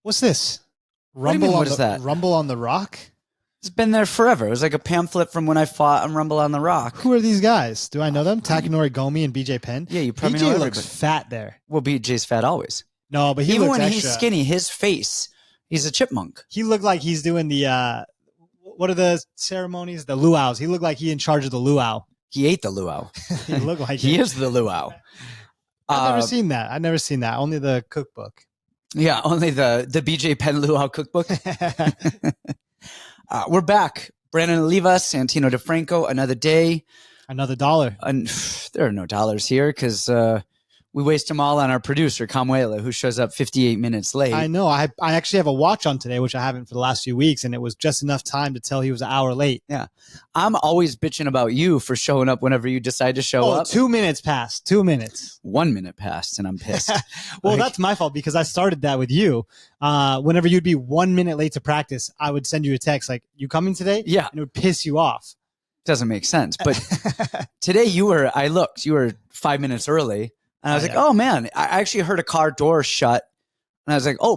What's this? What do you mean, what is that? Rumble on the Rock? It's been there forever. It was like a pamphlet from when I fought on Rumble on the Rock. Who are these guys? Do I know them? Takanori Gomi and BJ Penn? Yeah, you probably BJ know looks everybody. fat there. Well, BJ's fat always. No, but he even looks when extra. he's skinny, his face, he's a chipmunk. He looked like he's doing the, what are the ceremonies? The luau's. He looked like he in charge of the luau. He ate the luau. He looked like he is the luau. I've never seen that. I've never seen that. Only the cookbook. Yeah, only the BJ Penn luau cookbook. We're back. Brandon Oliva, Santino DeFranco, another day. Another dollar. There are no dollars here because we waste them all on our producer, Kamuela, who shows up 58 minutes late. I know. I actually have a watch on today, which I haven't for the last few weeks, and it was just enough time to tell he was an hour late. Yeah. I'm always bitching about you for showing up whenever you decide to show up. 2 minutes passed. 2 minutes. 1 minute passed, and I'm pissed. Well, that's my fault because I started that with you. Whenever you'd be 1 minute late to practice, I would send you a text like, you coming today? Yeah. And it would piss you off. Doesn't make sense. But today you were 5 minutes early. And I was like, oh, man, I actually heard a car door shut. And I was like, oh,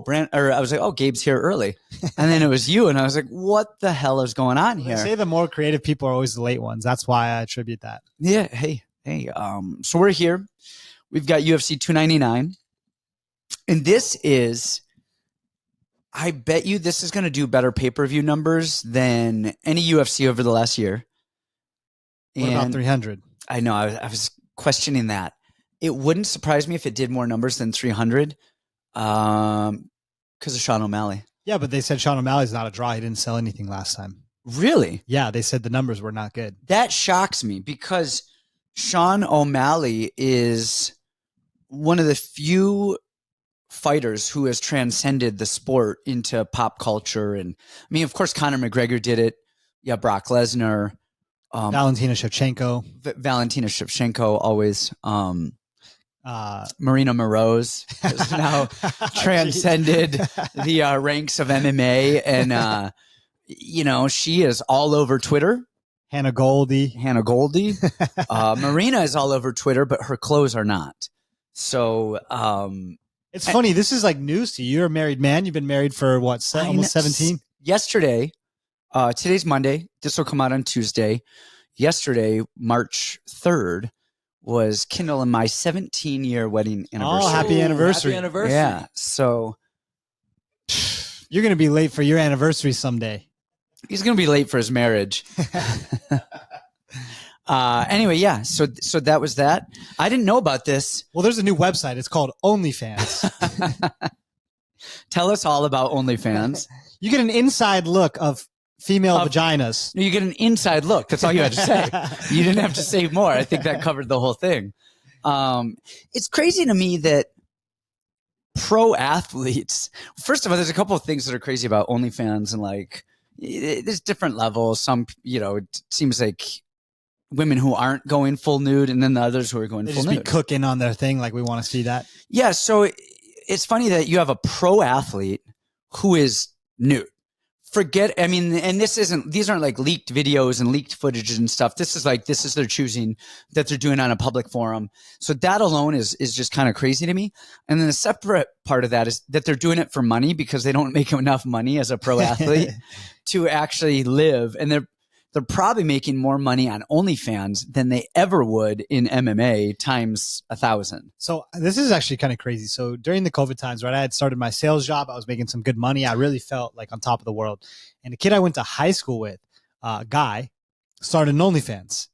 Gabe's here early. And then it was you. And I was like, what the hell is going on here? They say the more creative people are always the late ones. That's why I attribute that. Yeah. Hey. So we're here. We've got UFC 299. And this is, I bet you this is going to do better pay-per-view numbers than any UFC over the last year. What about 300? I know. I was questioning that. It wouldn't surprise me if it did more numbers than 300 because of Sean O'Malley. Yeah, but they said Sean O'Malley's not a draw. He didn't sell anything last time. Really? Yeah, they said the numbers were not good. That shocks me because Sean O'Malley is one of the few fighters who has transcended the sport into pop culture. And I mean, of course, Conor McGregor did it. Yeah, Brock Lesnar. Valentina Shevchenko always. Marina Moroz has now transcended the ranks of MMA. And, she is all over Twitter. Hannah Goldie. Marina is all over Twitter, but her clothes are not. So it's funny. This is like news to you. You're a married man. You've been married for what, almost 17? Yesterday, today's Monday. This will come out on Tuesday. Yesterday, March 3rd, was Kindle and my 17-year wedding anniversary. Oh, happy anniversary. Happy anniversary. Yeah. So you're going to be late for your anniversary someday. He's going to be late for his marriage. Anyway, yeah. So that was that. I didn't know about this. Well, there's a new website. It's called OnlyFans. Tell us all about OnlyFans. You get an inside look of female vaginas. No, you get an inside look. That's all you had to say. You didn't have to say more. I think that covered the whole thing. It's crazy to me that pro athletes, first of all, there's a couple of things that are crazy about OnlyFans and like, there's different levels. Some, it seems like women who aren't going full nude and then the others who are going full nude. They just be cooking on their thing. Like we want to see that. Yeah. So it's funny that you have a pro athlete who is nude. And these aren't like leaked videos and leaked footage and stuff. This is their choosing that they're doing on a public forum. So that alone is just kind of crazy to me. And then the separate part of that is that they're doing it for money because they don't make enough money as a pro athlete to actually live. And they're probably making more money on OnlyFans than they ever would in MMA times 1,000. So this is actually kind of crazy. So during the COVID times, right, I had started my sales job. I was making some good money. I really felt like on top of the world. And the kid I went to high school with, guy, started an OnlyFans.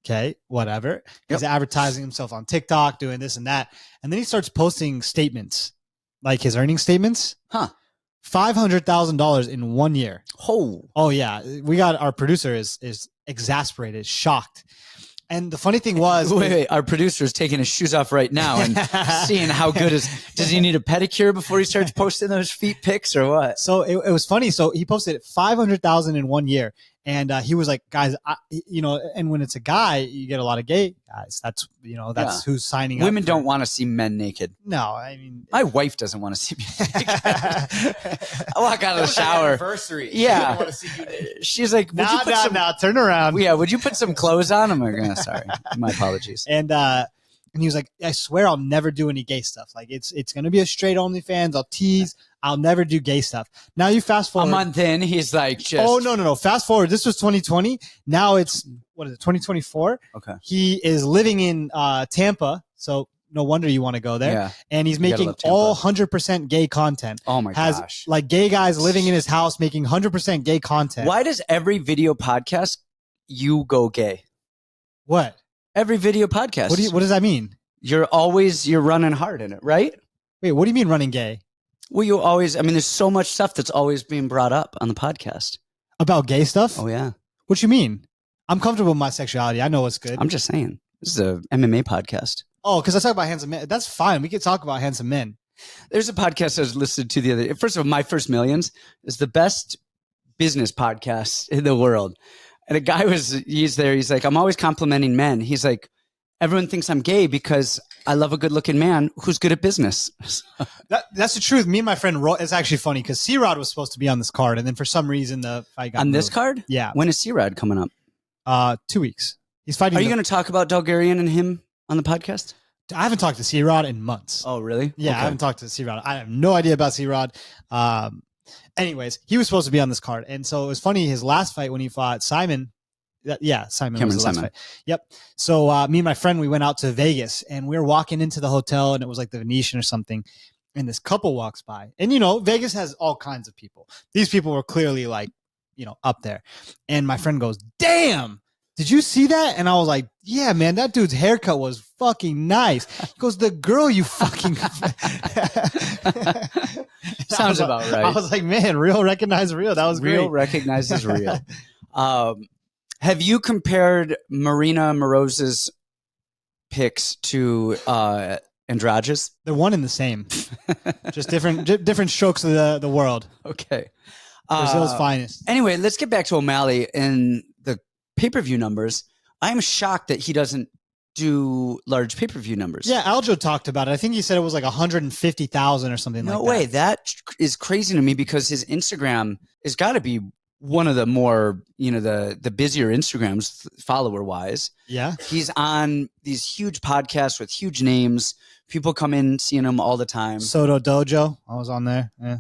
Okay, whatever. He's advertising himself on TikTok, doing this and that. And then he starts posting statements, like his earning statements. Huh. $500,000 in 1 year. Oh yeah. We got our producer is exasperated, shocked. And the funny thing was, wait, our producer is taking his shoes off right now and seeing how good does he need a pedicure before he starts posting those feet pics or what? So it was funny. So he posted 500,000 in 1 year. And he was like, guys, and when it's a guy, you get a lot of gay guys. That's who's signing up. Women don't want to see men naked. No, I mean, my wife doesn't want to see me naked. I walk out of the shower. Anniversary. Yeah. Want to see you naked. She's like, would you put turn around. Yeah. Would you put some clothes on? I'm like, sorry. My apologies. And And he was like, I swear I'll never do any gay stuff. Like it's going to be a straight OnlyFans. I'll tease. I'll never do gay stuff. Now you fast forward. A month in, he's like, just. Oh, no. Fast forward. This was 2020. Now it's, 2024? Okay. He is living in Tampa. So no wonder you want to go there. Yeah. And he's making all 100% gay content. Oh my gosh. Has like gay guys living in his house making 100% gay content. Why does every video podcast you go gay? What? Every video podcast. What does that mean? You're running hard in it, right? Wait, what do you mean running gay? Well, there's so much stuff that's always being brought up on the podcast. About gay stuff? Oh, yeah. What you mean? I'm comfortable with my sexuality. I know what's good. I'm just saying. This is a MMA podcast. Oh, because I talk about handsome men. That's fine. We can talk about handsome men. There's a podcast I was listening to the other day. First of all, My First Millions is the best business podcast in the world. And a guy he's there. He's like, I'm always complimenting men. He's like, everyone thinks I'm gay because I love a good looking man who's good at business. That's the truth. Me and my friend, it's actually funny because C-Rod was supposed to be on this card. And then for some reason, the fight got on moved. this card? Yeah. When is C-Rod coming up? 2 weeks. He's fighting. Are you going to talk about Bulgarian and him on the podcast? I haven't talked to C-Rod in months. Oh, really? Yeah, okay. I haven't talked to C-Rod. I have no idea about C-Rod. Anyways, he was supposed to be on this card. And so it was funny, his last fight when he fought Simon. Simon Cameron was the last Simon. fight. Yep. So me and my friend, we went out to Vegas and we were walking into the hotel and it was like the Venetian or something. And this couple walks by. And, Vegas has all kinds of people. These people were clearly like, up there. And my friend goes, damn, did you see that? And I was like, yeah, man, that dude's haircut was fucking nice. He goes, the girl you fucking. Sounds about right. I was like, man, real recognize real. That was great. Real recognizes real. Have you compared Marina Moroz's picks to Andrade's? They're one and the same. Just different strokes of the world. Okay. Brazil's finest. Anyway, let's get back to O'Malley and the pay-per-view numbers. I'm shocked that he doesn't do large pay-per-view numbers. Yeah, Aljo talked about it. I think he said it was like 150,000 or something like that. No way. That is crazy to me because his Instagram has got to be one of the more, the busier Instagrams follower-wise. Yeah. He's on these huge podcasts with huge names. People come in seeing him all the time. Soto Dojo. I was on there. Yeah.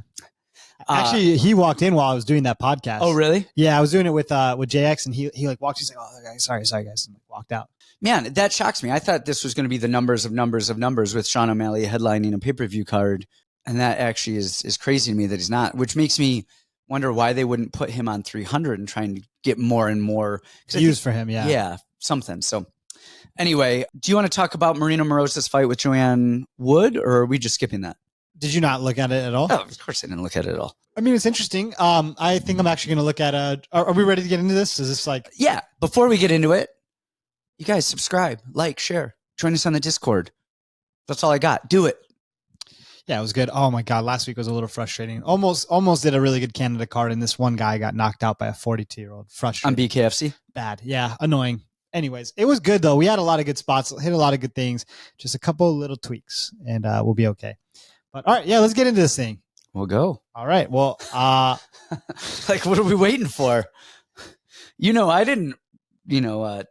Actually, he walked in while I was doing that podcast. Oh, really? Yeah, I was doing it with JX, and he like walked. He's like, "Oh, sorry, guys," and walked out. Man, that shocks me. I thought this was going to be the numbers of numbers with Sean O'Malley headlining a pay-per-view card, and that actually is crazy to me that he's not. Which makes me wonder why they wouldn't put him on 300 and trying to get more and more views for him. Yeah, yeah, something. So, anyway, do you want to talk about Marina Moroz's fight with Joanne Wood, or are we just skipping that? Did you not look at it at all? Oh, of course I didn't look at it at all. I mean, it's interesting. I think I'm actually going to look at are we ready to get into this? Is this like... Yeah. Before we get into it, you guys subscribe, like, share. Join us on the Discord. That's all I got. Do it. Yeah, it was good. Oh, my God. Last week was a little frustrating. Almost did a really good Canada card, and this one guy got knocked out by a 42-year-old. Frustrating. On BKFC? Bad. Yeah, annoying. Anyways, it was good, though. We had a lot of good spots, hit a lot of good things. Just a couple of little tweaks, and we'll be okay. But all right, yeah, let's get into this thing. We'll go. All right. Well, like, what are we waiting for? I didn't,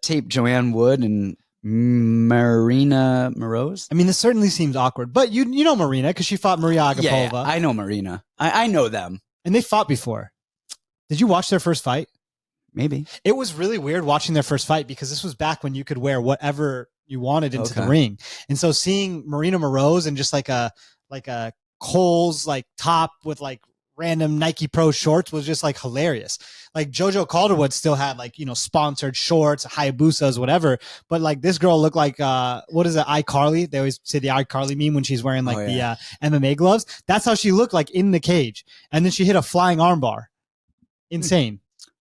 tape Joanne Wood and Marina Moroz. I mean, this certainly seems awkward, but you know Marina because she fought Maria Agapova. Yeah, I know Marina. I know them. And they fought before. Did you watch their first fight? Maybe. It was really weird watching their first fight because this was back when you could wear whatever you wanted into the ring. And so seeing Marina Moroz and just like a Kohl's like top with like random Nike Pro shorts was just like hilarious. Like Jojo Calderwood still had like, sponsored shorts, Hayabusas, whatever. But like this girl looked like, what is it? iCarly. They always say the iCarly meme when she's wearing like the MMA gloves. That's how she looked like in the cage. And then she hit a flying armbar. Insane.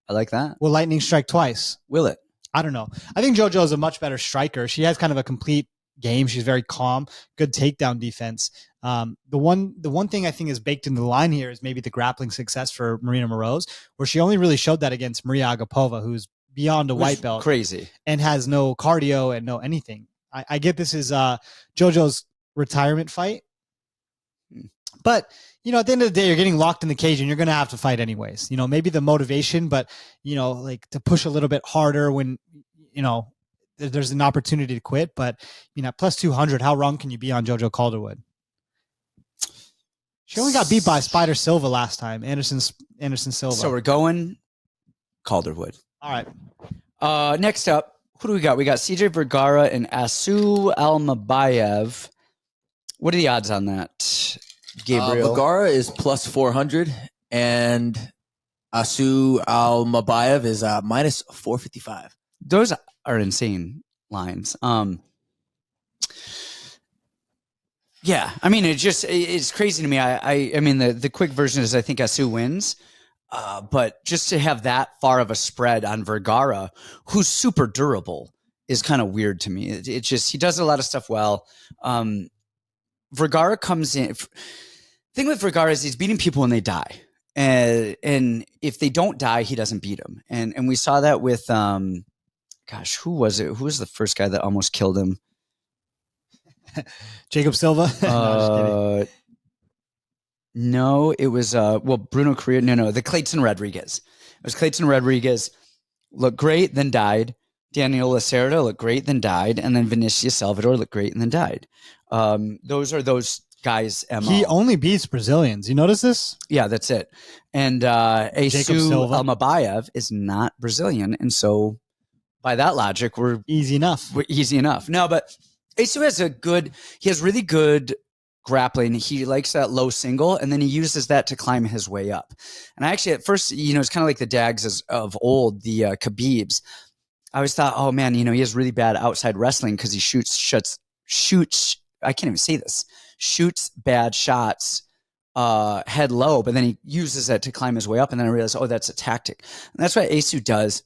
I like that. Will lightning strike twice? Will it? I don't know. I think JoJo is a much better striker. She has kind of a complete game. She's very calm, good takedown defense. The one thing I think is baked into the line here is maybe the grappling success for Marina Moroz, where she only really showed that against Maria Agapova, who's beyond a white belt, crazy, and has no cardio and no anything. I get this is JoJo's retirement fight, but at the end of the day, you're getting locked in the cage and you're going to have to fight anyways. Maybe the motivation, but like to push a little bit harder when there's an opportunity to quit. But at plus 200, how wrong can you be on Jojo Calderwood? She only got beat by Spider Silva last time. Anderson Silva. So we're going Calderwood. All right. Next up, who do we got? We got CJ Vergara and Asu Almabaev. What are the odds on that, Gabriel? Vergara is plus 400, and Asu Almabaev is minus 455. Those are insane lines. Yeah, I mean, it's crazy to me. I mean, the quick version is I think Asu wins. But just to have that far of a spread on Vergara, who's super durable, is kind of weird to me. It's just, he does a lot of stuff well. Vergara comes in. Thing with Vergara is he's beating people when they die. And if they don't die, he doesn't beat them. And we saw that with, who was it? Who was the first guy that almost killed him? Jacob Silva? No, it was Bruno Correa. No, the Clayton Rodriguez. It was Clayton Rodriguez looked great, then died. Daniel Lacerda looked great, then died, and then Vinicius Salvador looked great and then died. Those are those guys. He only beats Brazilians. You notice this? Yeah, that's it. And Asu Almabaev is not Brazilian, and so by that logic, we're easy enough. No, but Asu has really good grappling. He likes that low single, and then he uses that to climb his way up. And I actually, at first, it's kind of like the Dags of old, the Khabibs. I always thought, oh man, he has really bad outside wrestling because he shoots. I can't even say this. Shoots bad shots, head low, but then he uses that to climb his way up. And then I realized, oh, that's a tactic. And that's what Asu does.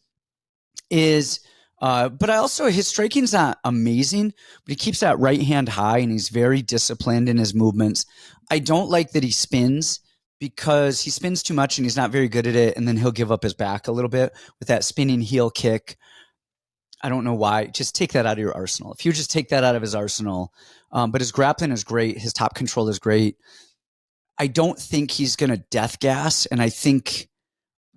But his striking's not amazing, but he keeps that right hand high and he's very disciplined in his movements. I don't like that he spins because he spins too much and he's not very good at it. And then he'll give up his back a little bit with that spinning heel kick. I don't know why. Just take that out of your arsenal. If you just take that out of his arsenal, but his grappling is great. His top control is great. I don't think he's going to death gas. And I think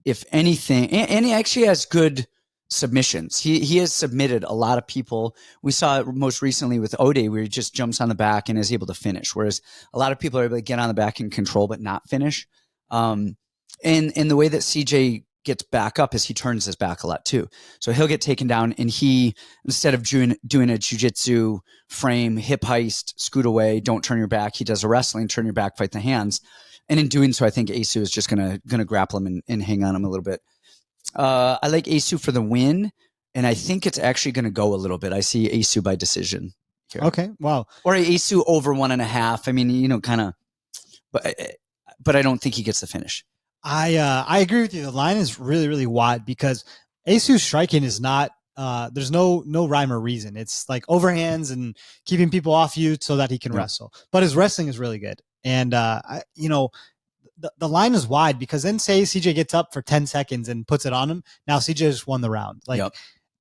if anything, and he actually has good submissions. He has submitted a lot of people. We saw it most recently with Ode where he just jumps on the back and is able to finish. Whereas a lot of people are able to get on the back and control, but not finish. And the way that CJ gets back up is he turns his back a lot too. So he'll get taken down and he, instead of doing a jiu-jitsu frame, hip heist, scoot away, don't turn your back. He does a wrestling, turn your back, fight the hands. And in doing so, I think Asu is just going to grapple him and hang on him a little bit. I like Asu for the win, and I think it's actually going to go a little bit. I see Asu by decision here. Okay, wow. Or Asu over 1.5. I mean, kind of, but I don't think he gets the finish. I agree with you. The line is really, really wide because Asu's striking is not. There's no rhyme or reason. It's like overhands and keeping people off you so that he can wrestle. But his wrestling is really good, and the line is wide because then say CJ gets up for 10 seconds and puts it on him. Now CJ just won the round.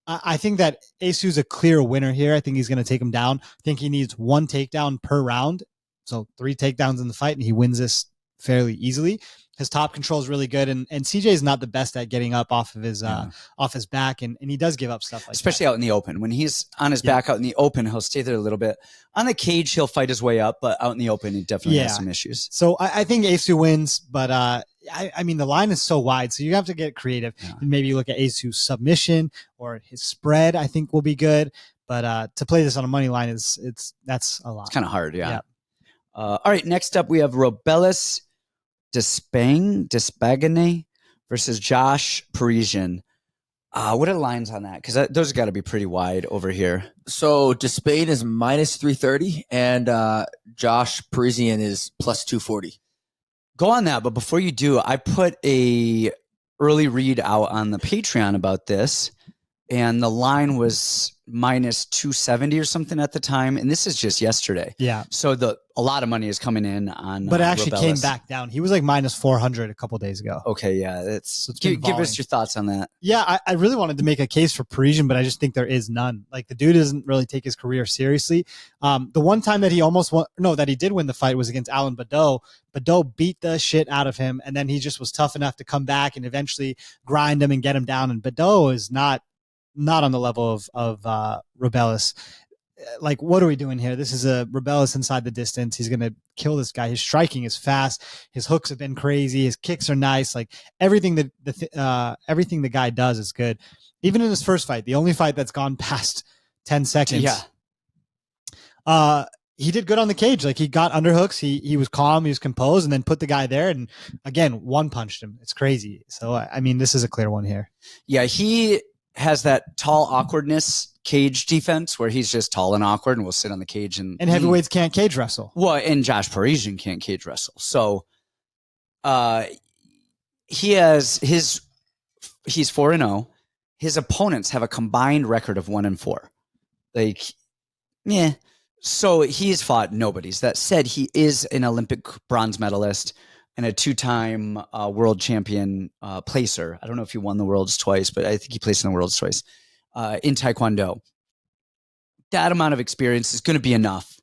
I think that Asu's a clear winner here. I think he's going to take him down. I think he needs 1 takedown per round. So 3 takedowns in the fight and he wins this fairly easily. His top control is really good. And CJ is not the best at getting up off of his back. And he does give up stuff like especially that. Out in the open. When he's on his back out in the open, he'll stay there a little bit. On the cage, he'll fight his way up, but out in the open, he definitely has some issues. So I think Asu wins, but I mean, the line is so wide, so you have to get creative. And maybe look at Asu's submission or his spread, I think will be good. But to play this on a money line, that's a lot. It's kind of hard, yeah. All right, next up, we have Robelis Despaigne versus Josh Parisian. What are the lines on that? Because those got to be pretty wide over here. So Despaigne is minus 330 and Josh Parisian is plus 240. Go on that, but before you do, I put a early read out on the Patreon about this, and the line was minus 270 or something at the time, and this is just yesterday. Yeah. So a lot of money is coming in on. But it actually Robelis. came back down. He was like minus 400 a couple days ago. Okay, yeah. Give us your thoughts on that. Yeah, I really wanted to make a case for Parisian, but I just think there is none. Like the dude doesn't really take his career seriously. The one time that he that he did win the fight was against Alan Badeau. Badeau beat the shit out of him, and then he just was tough enough to come back and eventually grind him and get him down. And Badeau is not not on the level of Robelis. Like, what are we doing here? This is a Robelis inside the distance. He's going to kill this guy. His striking is fast. His hooks have been crazy. His kicks are nice. Like, everything everything the guy does is good. Even in his first fight, the only fight that's gone past 10 seconds. Yeah. He did good on the cage. Like, he got underhooks. He was calm. He was composed, and then put the guy there. And again, one punched him. It's crazy. So, I mean, this is a clear one here. Yeah. He has that tall awkwardness cage defense where he's just tall and awkward and will sit on the cage and heavyweights can't cage wrestle. Well, and Josh Parisian can't cage wrestle. So he's 4-0. His opponents have a combined record of 1-4. Like, yeah. So he's fought nobodies. That said, he is an Olympic bronze medalist and a 2-time world champion placer. I don't know if he won the worlds twice, but I think he placed in the worlds twice in Taekwondo. That amount of experience is going to be enough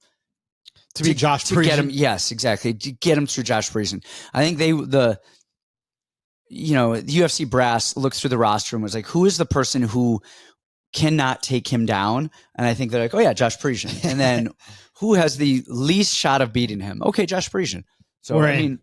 to be Josh Parisian. Get him. Yes, exactly. To get him through Josh Parisian. I think the UFC brass looked through the roster and was like, who is the person who cannot take him down? And I think they're like, oh yeah, Josh Parisian. And then who has the least shot of beating him? Okay, Josh Parisian. So right. I mean,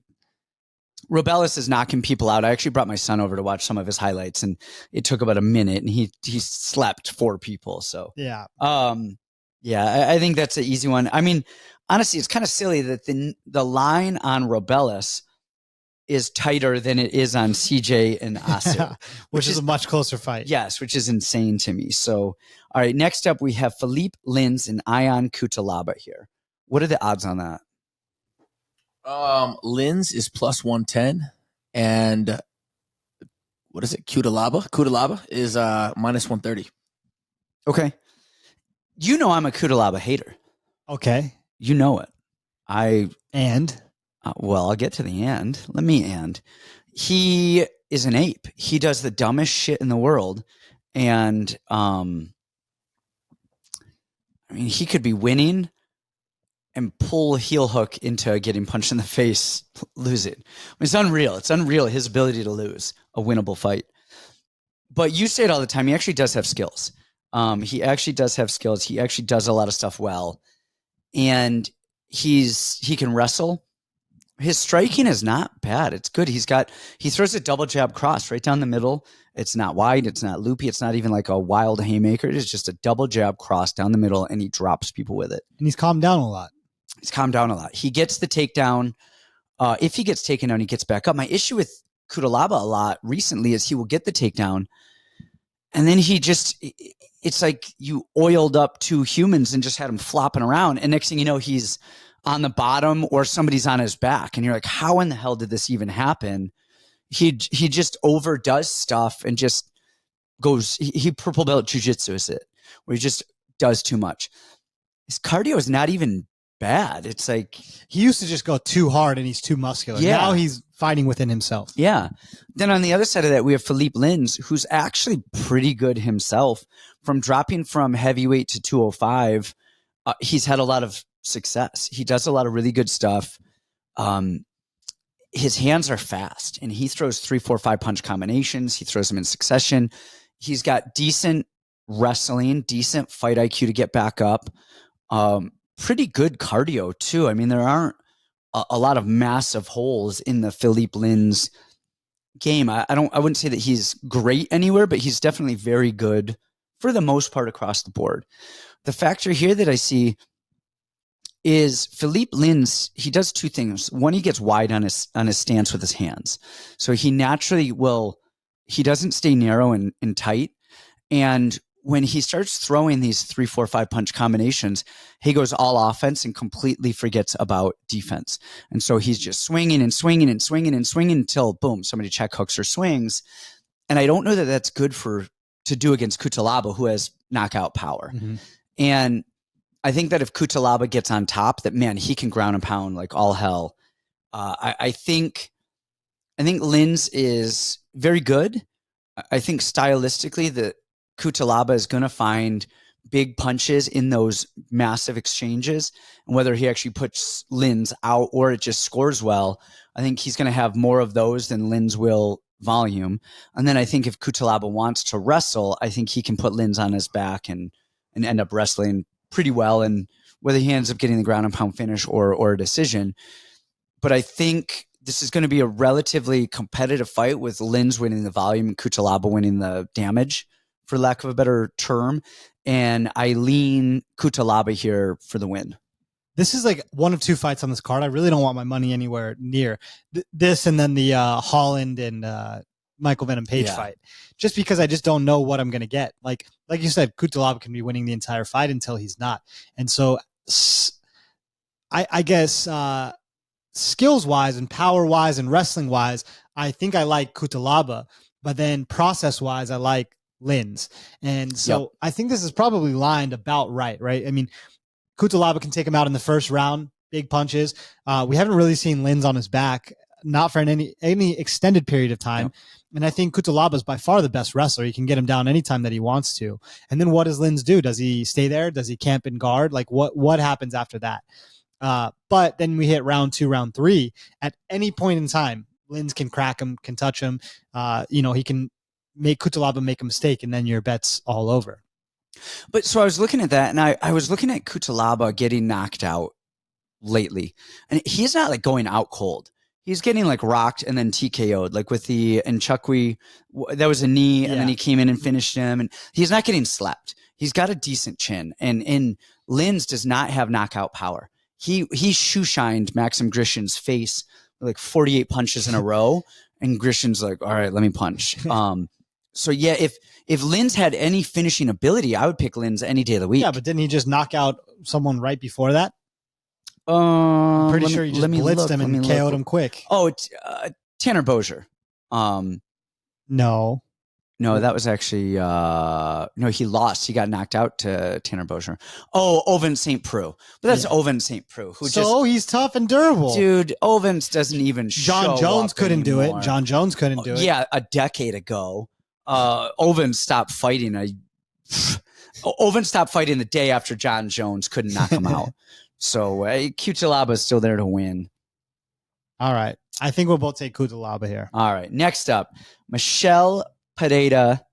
Robelis is knocking people out. I actually brought my son over to watch some of his highlights, and it took about a minute, and he slept 4 people. So yeah, I think that's an easy one. I mean, honestly, it's kind of silly that the line on Robelis is tighter than it is on CJ and Asu, which is a much closer fight. Yes, which is insane to me. So, all right, next up we have Philippe Lins and Ion Cutelaba here. What are the odds on that? Lins is plus 110, and what is it? Cutelaba is minus 130. Okay. You know I'm a Cutelaba hater. Okay. You know it. Well, I'll get to the end. Let me end. He is an ape. He does the dumbest shit in the world. And I mean, he could be winning and pull heel hook into getting punched in the face, lose it. I mean, it's unreal. It's unreal, his ability to lose a winnable fight. But you say it all the time. He actually does have skills. He actually does have skills. He actually does a lot of stuff well. And he can wrestle. His striking is not bad. It's good. He throws a double jab cross right down the middle. It's not wide. It's not loopy. It's not even like a wild haymaker. It is just a double jab cross down the middle, and he drops people with it. And he's calmed down a lot. He gets the takedown. If he gets taken down, he gets back up. My issue with Cutelaba a lot recently is he will get the takedown, and then it's like you oiled up 2 humans and just had him flopping around. And next thing you know, he's on the bottom or somebody's on his back. And you're like, how in the hell did this even happen? He just overdoes stuff and just goes, he purple belt jiu-jitsu is it, where he just does too much. His cardio is not even bad. It's like he used to just go too hard and he's too muscular. Yeah. Now he's fighting within himself. Yeah. Then on the other side of that, we have Philippe Lins, who's actually pretty good himself. From dropping from heavyweight to 205, he's had a lot of success. He does a lot of really good stuff. His hands are fast, and he throws 3, 4, 5 punch combinations. He throws them in succession. He's got decent wrestling, decent fight IQ to get back up. Pretty good cardio too. I mean, there aren't a lot of massive holes in the Philippe Lins game. I wouldn't say that he's great anywhere, but he's definitely very good for the most part across the board. The factor here that I see is Philippe Lins, he does 2 things. One, he gets wide on his stance with his hands. So he naturally he doesn't stay narrow and tight. And when he starts throwing these 3, 4, 5 punch combinations, he goes all offense and completely forgets about defense. And so he's just swinging and swinging and swinging and swinging until boom, somebody check hooks or swings. And I don't know that that's good to do against Cutelaba, who has knockout power. Mm-hmm. And I think that if Cutelaba gets on top, that man, he can ground and pound like all hell. I think Lins is very good. I think stylistically that Cutelaba is going to find big punches in those massive exchanges, and whether he actually puts Lins out or it just scores well, I think he's going to have more of those than Lins will volume. And then I think if Cutelaba wants to wrestle, I think he can put Linz on his back and end up wrestling pretty well. And whether he ends up getting the ground and pound finish or a decision. But I think this is going to be a relatively competitive fight with Linz winning the volume and Cutelaba winning the damage, for lack of a better term. And I lean Cutelaba here for the win. This is like one of two fights on this card. I really don't want my money anywhere near this and then the Holland and Michael Venom Page fight, just because I just don't know what I'm going to get. Like you said, Cutelaba can be winning the entire fight until he's not. And so I guess skills wise and power wise and wrestling wise, I think I like Cutelaba, but then process wise, I like Linz. And so I think this is probably lined about right? I mean, Cutelaba can take him out in the first round, big punches. We haven't really seen Linz on his back, not for any extended period of time. Yep. And I think Cutelaba is by far the best wrestler. He can get him down anytime that he wants to. And then what does Linz do? Does he stay there? Does he camp and guard? Like what happens after that? But then we hit round 2, round 3. At any point in time, Linz can crack him, can touch him. He can make Cutelaba make a mistake, and then your bet's all over. But so I was looking at that, and I was looking at Cutelaba getting knocked out lately, and he's not like going out cold. He's getting like rocked and then TKO'd, like with the Nchukwi. That was a knee, and then he came in and finished him, and he's not getting slept. He's got a decent chin, and Linz does not have knockout power. He shoe-shined Maxim Grishin's face with like 48 punches in a row, and Grishin's like, all right, let me punch. So yeah, if Linz had any finishing ability, I would pick Linz any day of the week. Yeah, but didn't he just knock out someone right before that? I'm pretty sure he just blitzed him and KO'd him quick. Oh, it's Tanner Bozier. No, that was actually no. He lost. He got knocked out to Tanner Bozier. Oh, Oven St. Preux. But that's Oven St. Preux. He's tough and durable. Dude, Ovens doesn't even John Jones couldn't do it. John Jones couldn't do it. Yeah, a decade ago. Oven stopped fighting. Oven stopped fighting the day after John Jones couldn't knock him out. So Cutelaba is still there to win. All right. I think we'll both take Cutelaba here. All right. Next up, Michel Pereira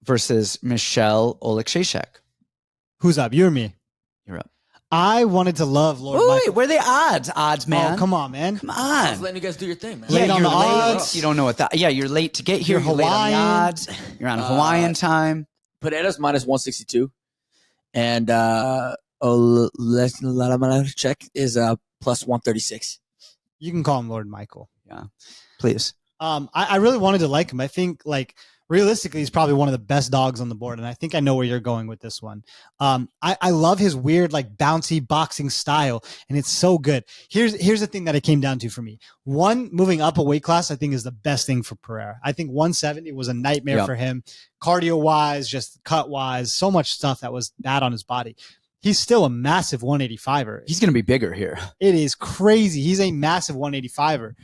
versus Michel Oleksiejczuk. Who's up? You or me? You're up. I wanted to love Lord Michael. Wait, where are the odds? Odds, man. Oh, come on, man. Come I was on. letting you guys do your thing, man. Yeah, Late on you're the late. odds. You don't know what that. Yeah, you're late to get here. You're You're late on the Hawaiian. odds. You're on Hawaiian time. Pereira's minus 162, and Oleksiejczuk is plus 136. You can call him Lord Michael. Yeah, please. I really wanted to like him. I think like realistically, he's probably one of the best dogs on the board. And I think I know where you're going with this one. I love his weird, like bouncy boxing style. And it's so good. Here's the thing that it came down to for me. One, moving up a weight class, I think is the best thing for Pereira. I think 170 was a nightmare for him. Cardio wise, just cut wise, so much stuff that was bad on his body. He's still a massive 185er. He's going to be bigger here. It is crazy. He's a massive 185er.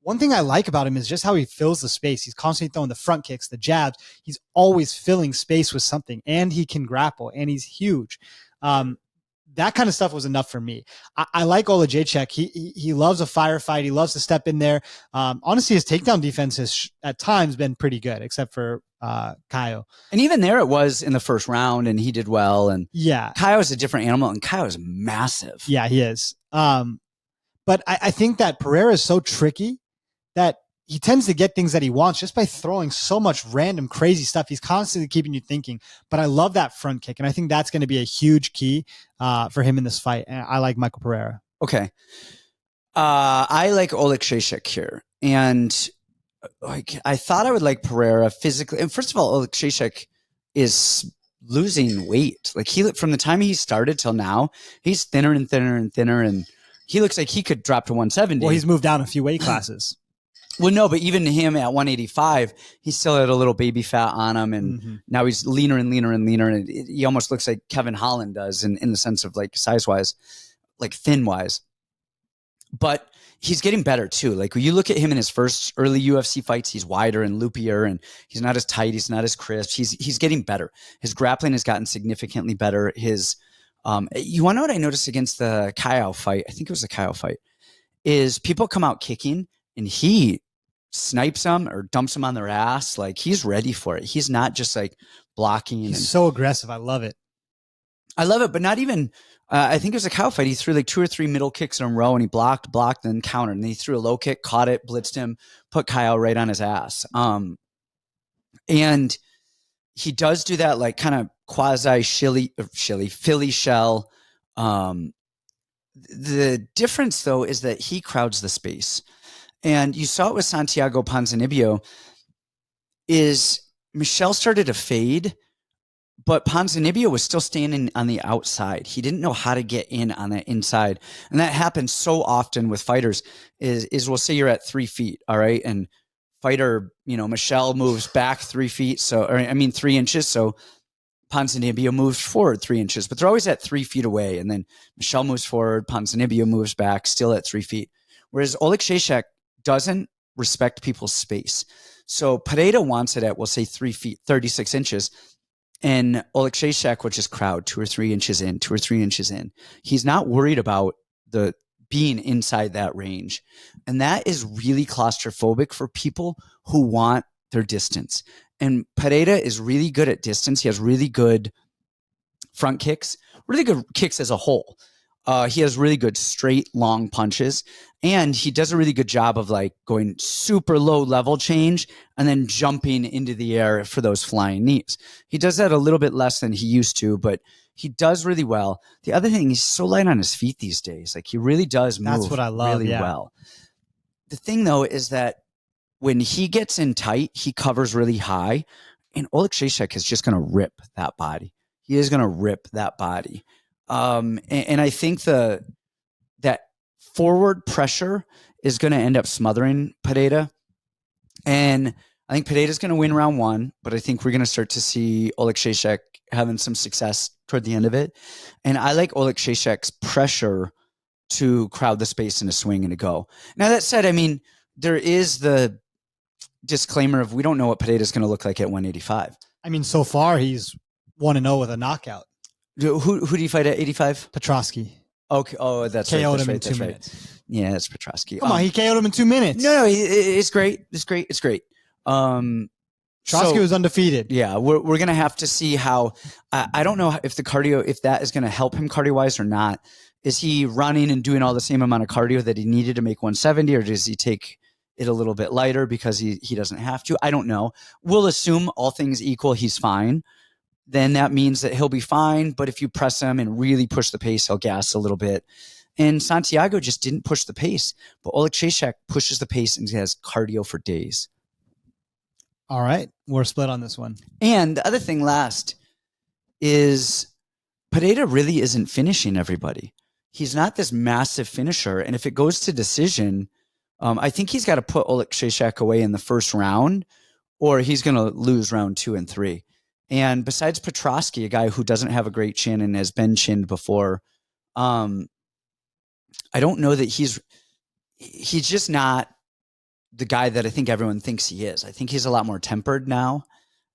One thing I like about him is just how he fills the space. He's constantly throwing the front kicks, the jabs. He's always filling space with something, and he can grapple, and he's huge. That kind of stuff was enough for me. I like Oleksiejczuk. He loves a firefight. He loves to step in there. Honestly, his takedown defense has at times been pretty good, except for Caio. And even there it was in the first round, and he did well. And yeah, Caio is a different animal, and Caio is massive. Yeah, he is. But I think that Pereira is so tricky that he tends to get things that he wants just by throwing so much random crazy stuff. He's constantly keeping you thinking. But I love that front kick, and I think that's going to be a huge key for him in this fight. And I like Michael Pereira. Okay. I like Oleksiejczuk here. And like I thought I would like Pereira physically. And first of all, Oleksiejczuk is losing weight. Like from the time he started till now, he's thinner and thinner and thinner, and he looks like he could drop to 170. Well, he's moved down a few weight classes. Well, no, but even him at 185, he still had a little baby fat on him, and now he's leaner and leaner and leaner, and he almost looks like Kevin Holland does in the sense of like size-wise, like thin-wise. But he's getting better too. Like when you look at him in his first early UFC fights, he's wider and loopier, and he's not as tight, he's not as crisp. He's getting better. His grappling has gotten significantly better. His you want to know what I noticed against the Caio fight? I think it was the Caio fight. Is people come out kicking, and he snipes them or dumps them on their ass, like he's ready for it. He's not just like blocking. He's so aggressive. I love it. I love it, but not even, I think it was a cow fight. He threw like 2 or 3 middle kicks in a row and he blocked, then countered. And then he threw a low kick, caught it, blitzed him, put Kyle right on his ass. And he does do that like kind of quasi Philly shell. The difference though is that he crowds the space. And you saw it with Santiago Ponzinibbio is Michel started to fade, but Ponzinibbio was still standing on the outside. He didn't know how to get in on that inside. And that happens so often with fighters is we'll say you're at 3 feet. All right. And fighter, Michel moves back 3 feet. 3 inches. So Ponzinibbio moves forward 3 inches, but they're always at 3 feet away. And then Michel moves forward. Ponzinibbio moves back, still at 3 feet. Whereas Oleksiejczuk doesn't respect people's space. So Pereira wants it at, we'll say 3 feet, 36 inches. And Oleksiejczuk will just crowd 2 or 3 inches in, 2 or 3 inches in. He's not worried about the being inside that range. And that is really claustrophobic for people who want their distance. And Pereira is really good at distance. He has really good front kicks, really good kicks as a whole. He has really good straight, long punches. And he does a really good job of like going super low level change and then jumping into the air for those flying knees. He does that a little bit less than he used to, but he does really well. The other thing, he's so light on his feet these days. Like he really does move. That's what I love, really well. The thing though is that when he gets in tight, he covers really high, and Oleksiejczuk is just going to rip that body. He is going to rip that body. And I think that forward pressure is going to end up smothering Pereira. And I think Pereira is going to win round 1, but I think we're going to start to see Oleksiejczuk having some success toward the end of it. And I like Oleksiejczuk's pressure to crowd the space and to swing and to go. Now that said, I mean, there is the disclaimer of we don't know what Pereira is going to look like at 185. I mean, so far he's 1-0 with a knockout. Who do you fight at 85? Petrosky. Okay. Oh, that's KO'd right. him in That's 2 right. minutes. Yeah, that's Petrosky. Come on, he KO'd him in 2 minutes. No, it's great. It's great. It's great. Petrosky was undefeated. Yeah, we're gonna have to see how. I don't know if the cardio, if that is gonna help him cardio wise or not. Is he running and doing all the same amount of cardio that he needed to make 170, or does he take it a little bit lighter because he doesn't have to? I don't know. We'll assume all things equal, he's fine. Then that means that he'll be fine. But if you press him and really push the pace, he'll gas a little bit. And Santiago just didn't push the pace. But Oleksiejczuk pushes the pace and he has cardio for days. All right. We're split on this one. And the other thing last is Pereira really isn't finishing everybody. He's not this massive finisher. And if it goes to decision, I think he's got to put Oleksiejczuk away in the first round or he's going to lose round 2 and 3. And besides Petrosky, a guy who doesn't have a great chin and has been chinned before, I don't know that he's just not the guy that I think everyone thinks he is. I think he's a lot more tempered now.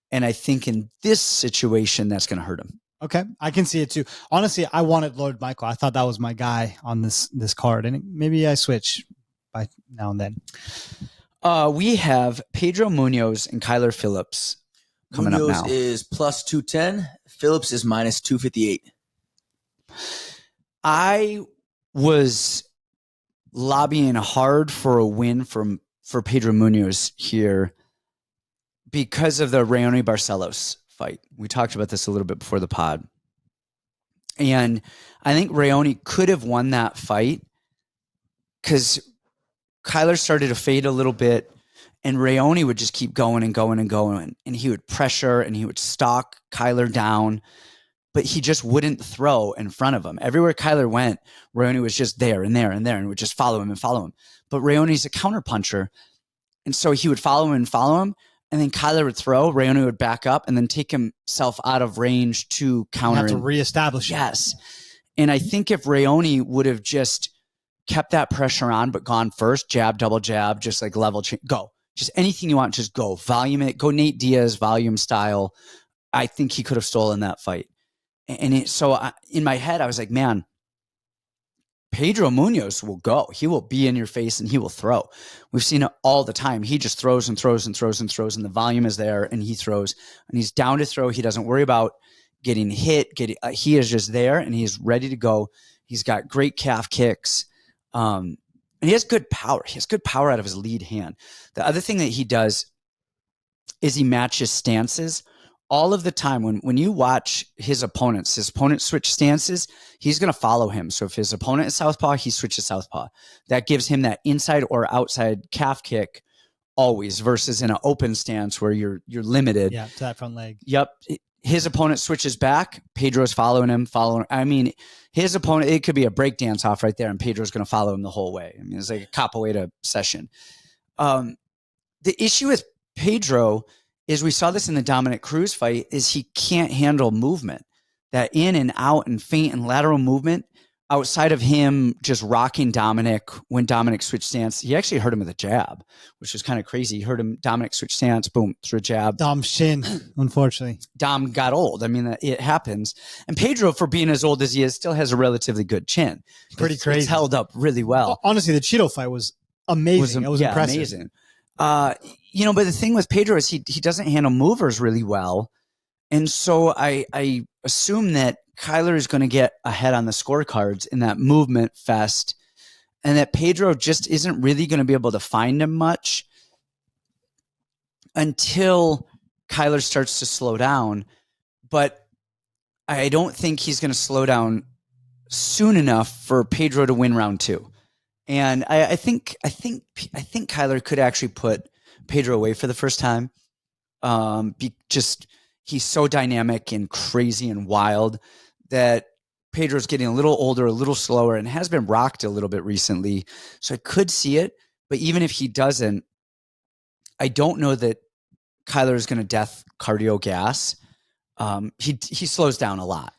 And I think in this situation, that's going to hurt him. Okay. I can see it too. Honestly, I wanted Lord Michael. I thought that was my guy on this card. And maybe I switch by now and then. We have Pedro Munhoz and Kyler Phillips coming Munhoz up now. Is plus 210. Phillips is minus 258. I was lobbying hard for a win for Pedro Munhoz here because of the Raoni Barcelos fight. We talked about this a little bit before the pod. And I think Raoni could have won that fight because Kyler started to fade a little bit and Raoni would just keep going and going and going. And he would pressure and he would stalk Kyler down, but he just wouldn't throw in front of him. Everywhere Kyler went, Raoni was just there and there and there and would just follow him and follow him. But Raoni's a counterpuncher. And so he would follow him and follow him. And then Kyler would throw, Raoni would back up and then take himself out of range to counter. You have to reestablish. Yes. And I think if Raoni would have just kept that pressure on, but gone first, jab, double jab, just like level change, go. Just anything you want, just go. Volume it. Go Nate Diaz, volume style. I think he could have stolen that fight. And so in my head, I was like, man, Pedro Munhoz will go. He will be in your face and he will throw. We've seen it all the time. He just throws and throws and throws and throws, and the volume is there, and he throws, and he's down to throw. He doesn't worry about getting hit. He is just there, and he's ready to go. He's got great calf kicks, and he has good power. He has good power out of his lead hand. The other thing that he does is he matches stances. All of the time when you watch his opponents switch stances, he's going to follow him. So if his opponent is southpaw, he switches southpaw. That gives him that inside or outside calf kick always, versus in an open stance where you're limited. Yeah, to that front leg. Yep. His opponent switches back. Pedro's following him. I mean, his opponent, it could be a breakdance off right there, and Pedro's going to follow him the whole way. I mean, it's like a capoeira session. The issue with Pedro is, we saw this in the Dominic Cruz fight, is he can't handle movement. That in and out and feint and lateral movement, outside of him just rocking Dominic when Dominic switched stance. He actually hurt him with a jab, which was kind of crazy. He hurt him, Dominic switched stance, boom, through a jab. Dom's shin, unfortunately. Dom got old. I mean, it happens. And Pedro, for being as old as he is, still has a relatively good chin. Pretty crazy. It's held up really well. Honestly, the Cheeto fight was amazing. It was impressive. Amazing. But the thing with Pedro is he doesn't handle movers really well. And so I assume that Kyler is going to get ahead on the scorecards in that movement fest, and that Pedro just isn't really going to be able to find him much until Kyler starts to slow down. But I don't think he's going to slow down soon enough for Pedro to win round 2. And I think Kyler could actually put Pedro away for the first time. He's so dynamic and crazy and wild that Pedro's getting a little older, a little slower, and has been rocked a little bit recently. So I could see it, but even if he doesn't, I don't know that Kyler is going to death cardio gas. He slows down a lot,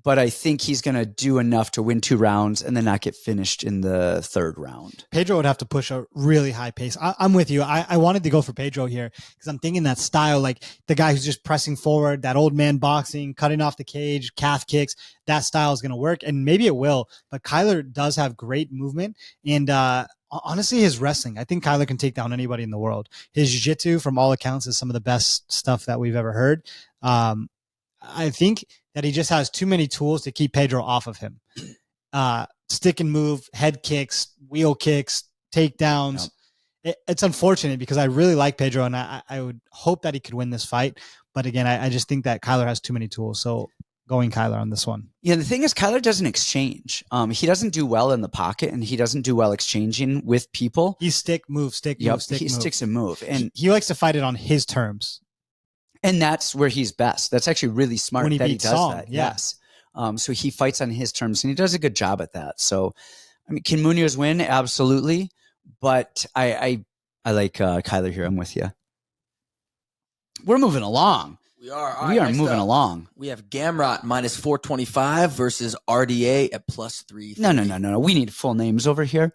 but I think he's going to do enough to win 2 rounds and then not get finished in the 3rd round. Pedro would have to push a really high pace. I'm with you. I wanted to go for Pedro here because I'm thinking that style, like the guy who's just pressing forward, that old man boxing, cutting off the cage, calf kicks, that style is going to work, and maybe it will. But Kyler does have great movement, and honestly, his wrestling, I think Kyler can take down anybody in the world. His jiu-jitsu, from all accounts, is some of the best stuff that we've ever heard. I think that he just has too many tools to keep Pedro off of him. Stick and move, head kicks, wheel kicks, takedowns. Yep. It's unfortunate because I really like Pedro, and I would hope that he could win this fight. But again, I just think that Kyler has too many tools. So going Kyler on this one. Yeah, the thing is, Kyler doesn't exchange. He doesn't do well in the pocket, and he doesn't do well exchanging with people. He stick, move, stick, move, stick, he move. Sticks and move. And he likes to fight it on his terms. And that's where he's best. That's actually really smart when he that he beats does Song, that. yeah. Yes. So he fights on his terms, and he does a good job at that. So, I mean, can Munhoz win? Absolutely. But I like Kyler here. I'm with you. We're moving along. We are. We are moving along. We have Gamrot minus 425 versus RDA at plus 330. No. We need full names over here.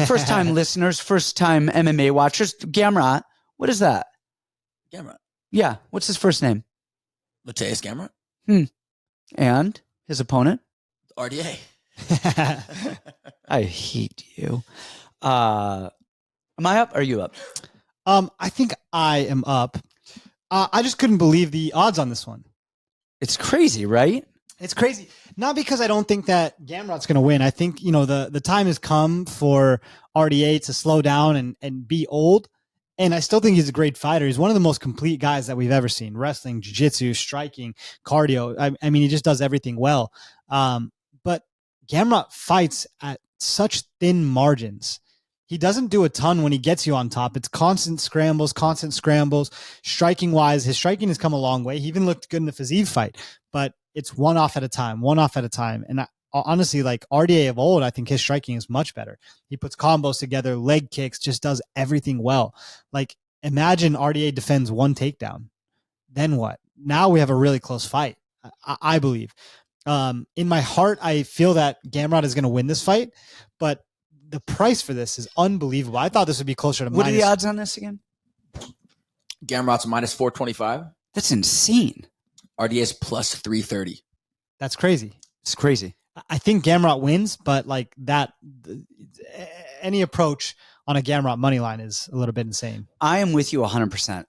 First time listeners, first time MMA watchers. Gamrot, what is that? Gamrot. Yeah. What's his first name? Matheus Gamrot. And his opponent? RDA. I hate you. Am I up or are you up? I think I am up. I just couldn't believe the odds on this one. It's crazy, right? It's crazy. Not because I don't think that Gamrot's going to win. I think, the time has come for RDA to slow down and be old. And I still think he's a great fighter. He's one of the most complete guys that we've ever seen. Wrestling, jiu-jitsu, striking, cardio. I mean, he just does everything well. But Gamrot fights at such thin margins. He doesn't do a ton when he gets you on top. It's constant scrambles. Striking wise, his striking has come a long way. He even looked good in the Fiziev fight, but it's one off at a time. And honestly, like RDA of old, I think his striking is much better. He puts combos together, leg kicks, just does everything well. Like imagine RDA defends one takedown. Then what? Now we have a really close fight, I believe. In my heart, I feel that Gamrot is going to win this fight, but the price for this is unbelievable. I thought this would be closer to What are the odds on this again? Gamrot's minus 425. That's insane. RDA's plus 330. That's crazy. It's crazy. I think Gamrot wins, but like that, any approach on a Gamrot money line is a little bit insane. I am with you 100%.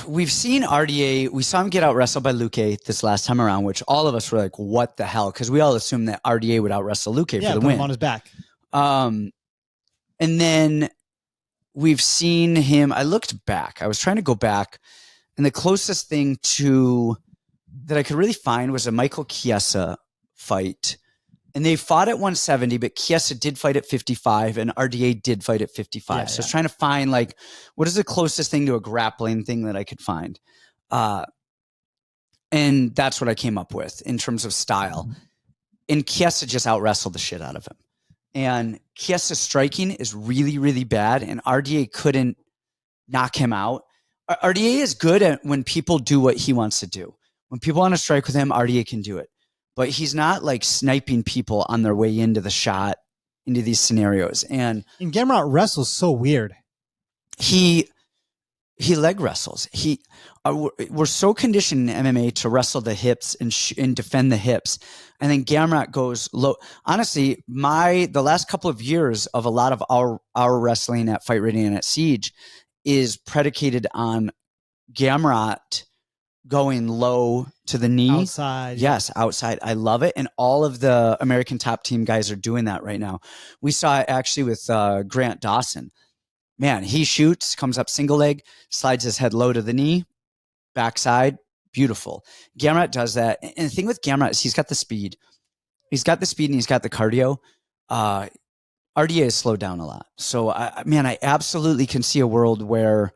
We've seen RDA. We saw him get out wrestled by Luque this last time around, which all of us were like, "What the hell?" Because we all assumed that RDA would out wrestle Luque for the put win him on his back. And then we've seen him. I looked back. I was trying to go back, and the closest thing to that I could really find was a Michael Chiesa fight. And they fought at 170, but Chiesa did fight at 55 and RDA did fight at 55. Yeah, so I was trying to find like, what is the closest thing to a grappling thing that I could find? And that's what I came up with in terms of style. And Chiesa just out wrestled the shit out of him. And Chiesa's striking is really, really bad. And RDA couldn't knock him out. RDA is good at when people do what he wants to do. When people want to strike with him, RDA can do it. But he's not like sniping people on their way into the shot, into these scenarios. And Gamrot wrestles so weird. He leg wrestles. We're so conditioned in MMA to wrestle the hips and defend the hips. And then Gamrot goes low. Honestly, the last couple of years of a lot of our wrestling at Fight Ready and at Siege is predicated on Gamrot going low to the knee. Outside. Yes, outside. I love it. And all of the American top team guys are doing that right now. We saw it actually with Grant Dawson. Man, he shoots, comes up single leg, slides his head low to the knee, backside, beautiful. Gamrot does that. And the thing with Gamrot is he's got the speed. He's got the speed and he's got the cardio. RDA is slowed down a lot. So, I absolutely can see a world where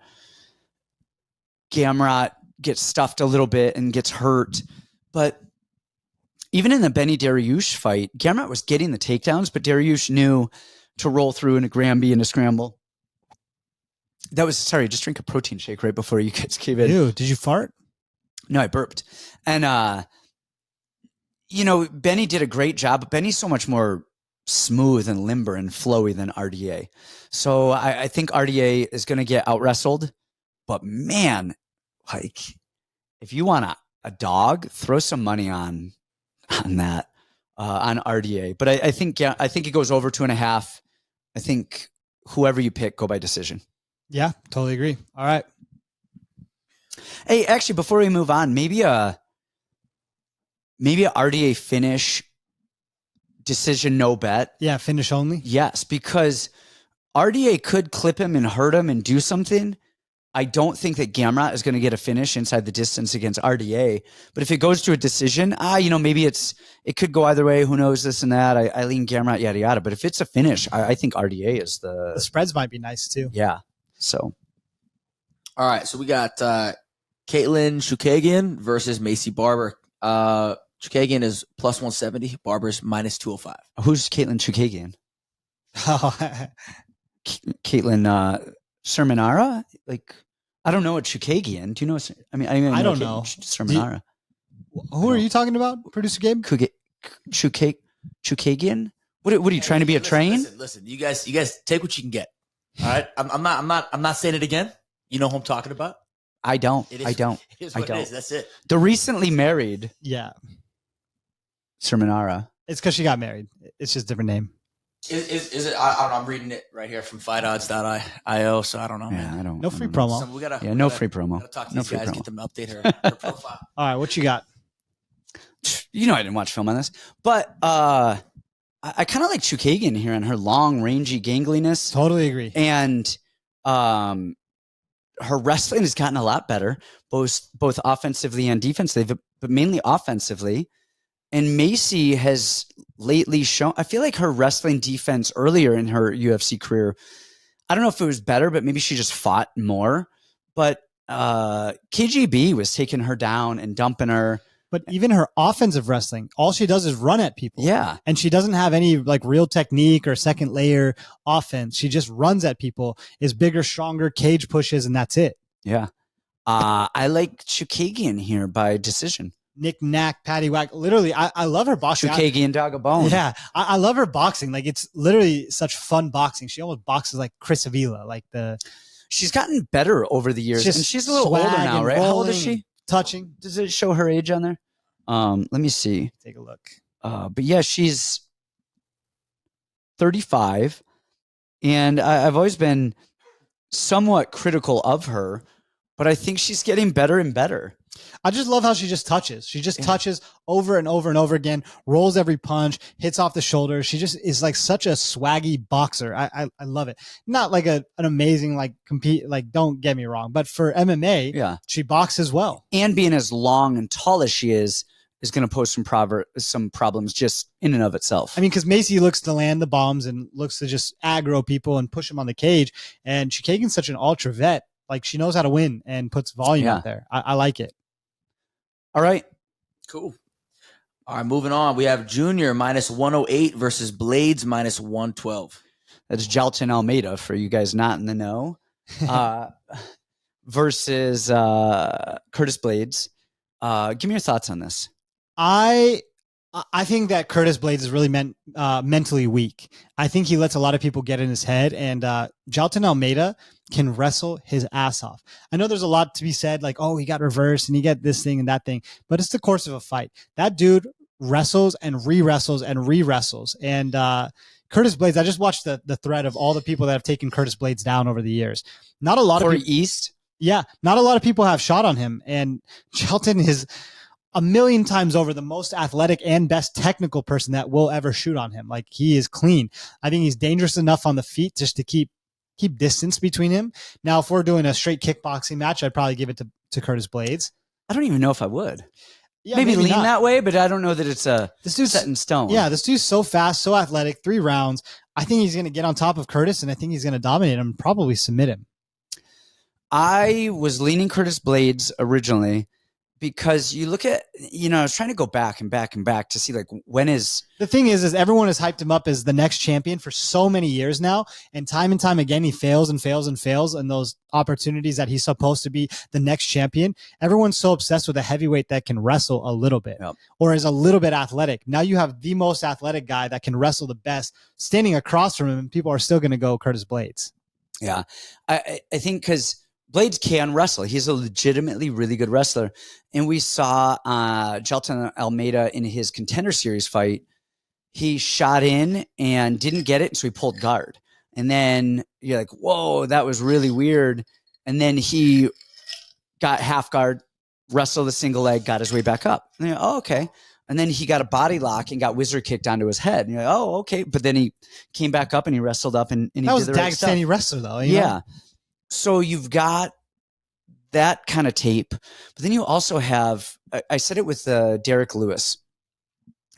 Gamrot gets stuffed a little bit and gets hurt. But even in the Benny Dariush fight, Gamrot was getting the takedowns, but Dariush knew to roll through in a Granby and a scramble. Just drink a protein shake right before you guys came in. Ew, did you fart? No, I burped. And, Benny did a great job, but Benny's so much more smooth and limber and flowy than RDA. So I think RDA is going to get out wrestled, but man, like if you want a dog, throw some money on that, on RDA. But I think it goes over 2.5. I think whoever you pick, go by decision. Yeah, totally agree. All right. Hey, actually, before we move on, maybe a RDA finish, decision, no bet. Yeah, finish only. Yes, because RDA could clip him and hurt him and do something. I don't think that Gamrot is going to get a finish inside the distance against RDA. But if it goes to a decision, maybe it could go either way. Who knows, this and that. I lean Gamrot, yada, yada. But if it's a finish, I think RDA is the spreads might be nice too. Yeah. So. All right. So we got Caitlin Chookagian versus Macy Barber. Chookagian is plus 170. Barber's minus 205. Who's Caitlin Chookagian? Caitlin Cerminara? Like, I don't know a Chookagian. Do you know? I don't know Cerminara. Who are you talking about, producer Gabe? Chookagian? What are you trying to be a train? Listen. You guys take what you can get. All right. I'm not saying it again. You know who I'm talking about? I don't. It is what it is. That's it. The recently married. Yeah. Cerminara. It's because she got married. It's just a different name. Is it? I don't know. I'm reading it right here from FightOdds.io, so I don't know. Yeah, I don't. No free promo. No free promo. Gotta talk to these guys, get them to update her profile. All right, what you got? I didn't watch film on this, but I kind of like Chookagian here and her long, rangy gangliness. Totally agree. And her wrestling has gotten a lot better, both offensively and defensively, but mainly offensively. And Macy has lately shown, I feel like her wrestling defense earlier in her UFC career, I don't know if it was better, but maybe she just fought more. But KGB was taking her down and dumping her. But even her offensive wrestling, all she does is run at people. Yeah. And she doesn't have any like real technique or second layer offense. She just runs at people, is bigger, stronger, cage pushes, and that's it. Yeah. I like Chookagian here by decision. Knick knack, patty whack. Literally, I love her boxing. Chookagian dog a bone. Yeah, I love her boxing. Like it's literally such fun boxing. She almost boxes like Chris Avila. She's gotten better over the years, and she's a little older now, right? How old is she? Touching. Does it show her age on there? Let me see. Take a look. But yeah, she's 35, and I've always been somewhat critical of her, but I think she's getting better and better. I just love how she just touches. She just touches over and over and over again, rolls every punch, hits off the shoulder. She just is like such a swaggy boxer. I love it. Not like an amazing, like compete, like don't get me wrong, but for MMA, she boxes well. And being as long and tall as she is going to pose some problems just in and of itself. I mean, because Macy looks to land the bombs and looks to just aggro people and push them on the cage. And Chukagian's such an ultra vet. Like she knows how to win and puts volume out there. I like it. All right. Cool. All right, moving on. We have Junior minus 108 versus Blades minus 112. That's Jailton Almeida for you guys not in the know. Versus Curtis Blades. Give me your thoughts on this. I think that Curtis Blades is really mentally weak. I think he lets a lot of people get in his head, and Jailton Almeida can wrestle his ass off. I know there's a lot to be said, like, oh, he got reversed and he got this thing and that thing, but it's the course of a fight. That dude wrestles and re-wrestles and re-wrestles. And Curtis Blades, I just watched the thread of all the people that have taken Curtis Blades down over the years. Not a lot of people. East? Yeah, not a lot of people have shot on him, and Jailton is a million times over the most athletic and best technical person that will ever shoot on him. Like, he is clean. I think he's dangerous enough on the feet just to keep distance between him. Now, if we're doing a straight kickboxing match, I'd probably give it to Curtis Blades. I don't even know if I would. Yeah, maybe lean not that way, but I don't know that it's this dude's set in stone. Yeah, this dude's so fast, so athletic, 3 rounds. I think he's going to get on top of Curtis, and I think he's going to dominate him and probably submit him. I was leaning Curtis Blades originally because you look at, I was trying to go back and back and back to see, like, when is... The thing is everyone has hyped him up as the next champion for so many years now, and time again, he fails and fails and fails in those opportunities that he's supposed to be the next champion. Everyone's so obsessed with a heavyweight that can wrestle a little bit or is a little bit athletic. Now you have the most athletic guy that can wrestle the best standing across from him, and people are still going to go Curtis Blades. Yeah, I think because Blades can wrestle. He's a legitimately really good wrestler. And we saw Jailton Almeida in his Contender Series fight. He shot in and didn't get it, so he pulled guard. And then you're like, whoa, that was really weird. And then he got half guard, wrestled a single leg, got his way back up. And you're like, oh, okay. And then he got a body lock and got wizard kicked onto his head. And you're like, oh, okay. But then he came back up and he wrestled up and he did the right stuff. That was a Dagestani wrestler, though. Yeah. So you've got that kind of tape, but then you also have, I said it with the Derek Lewis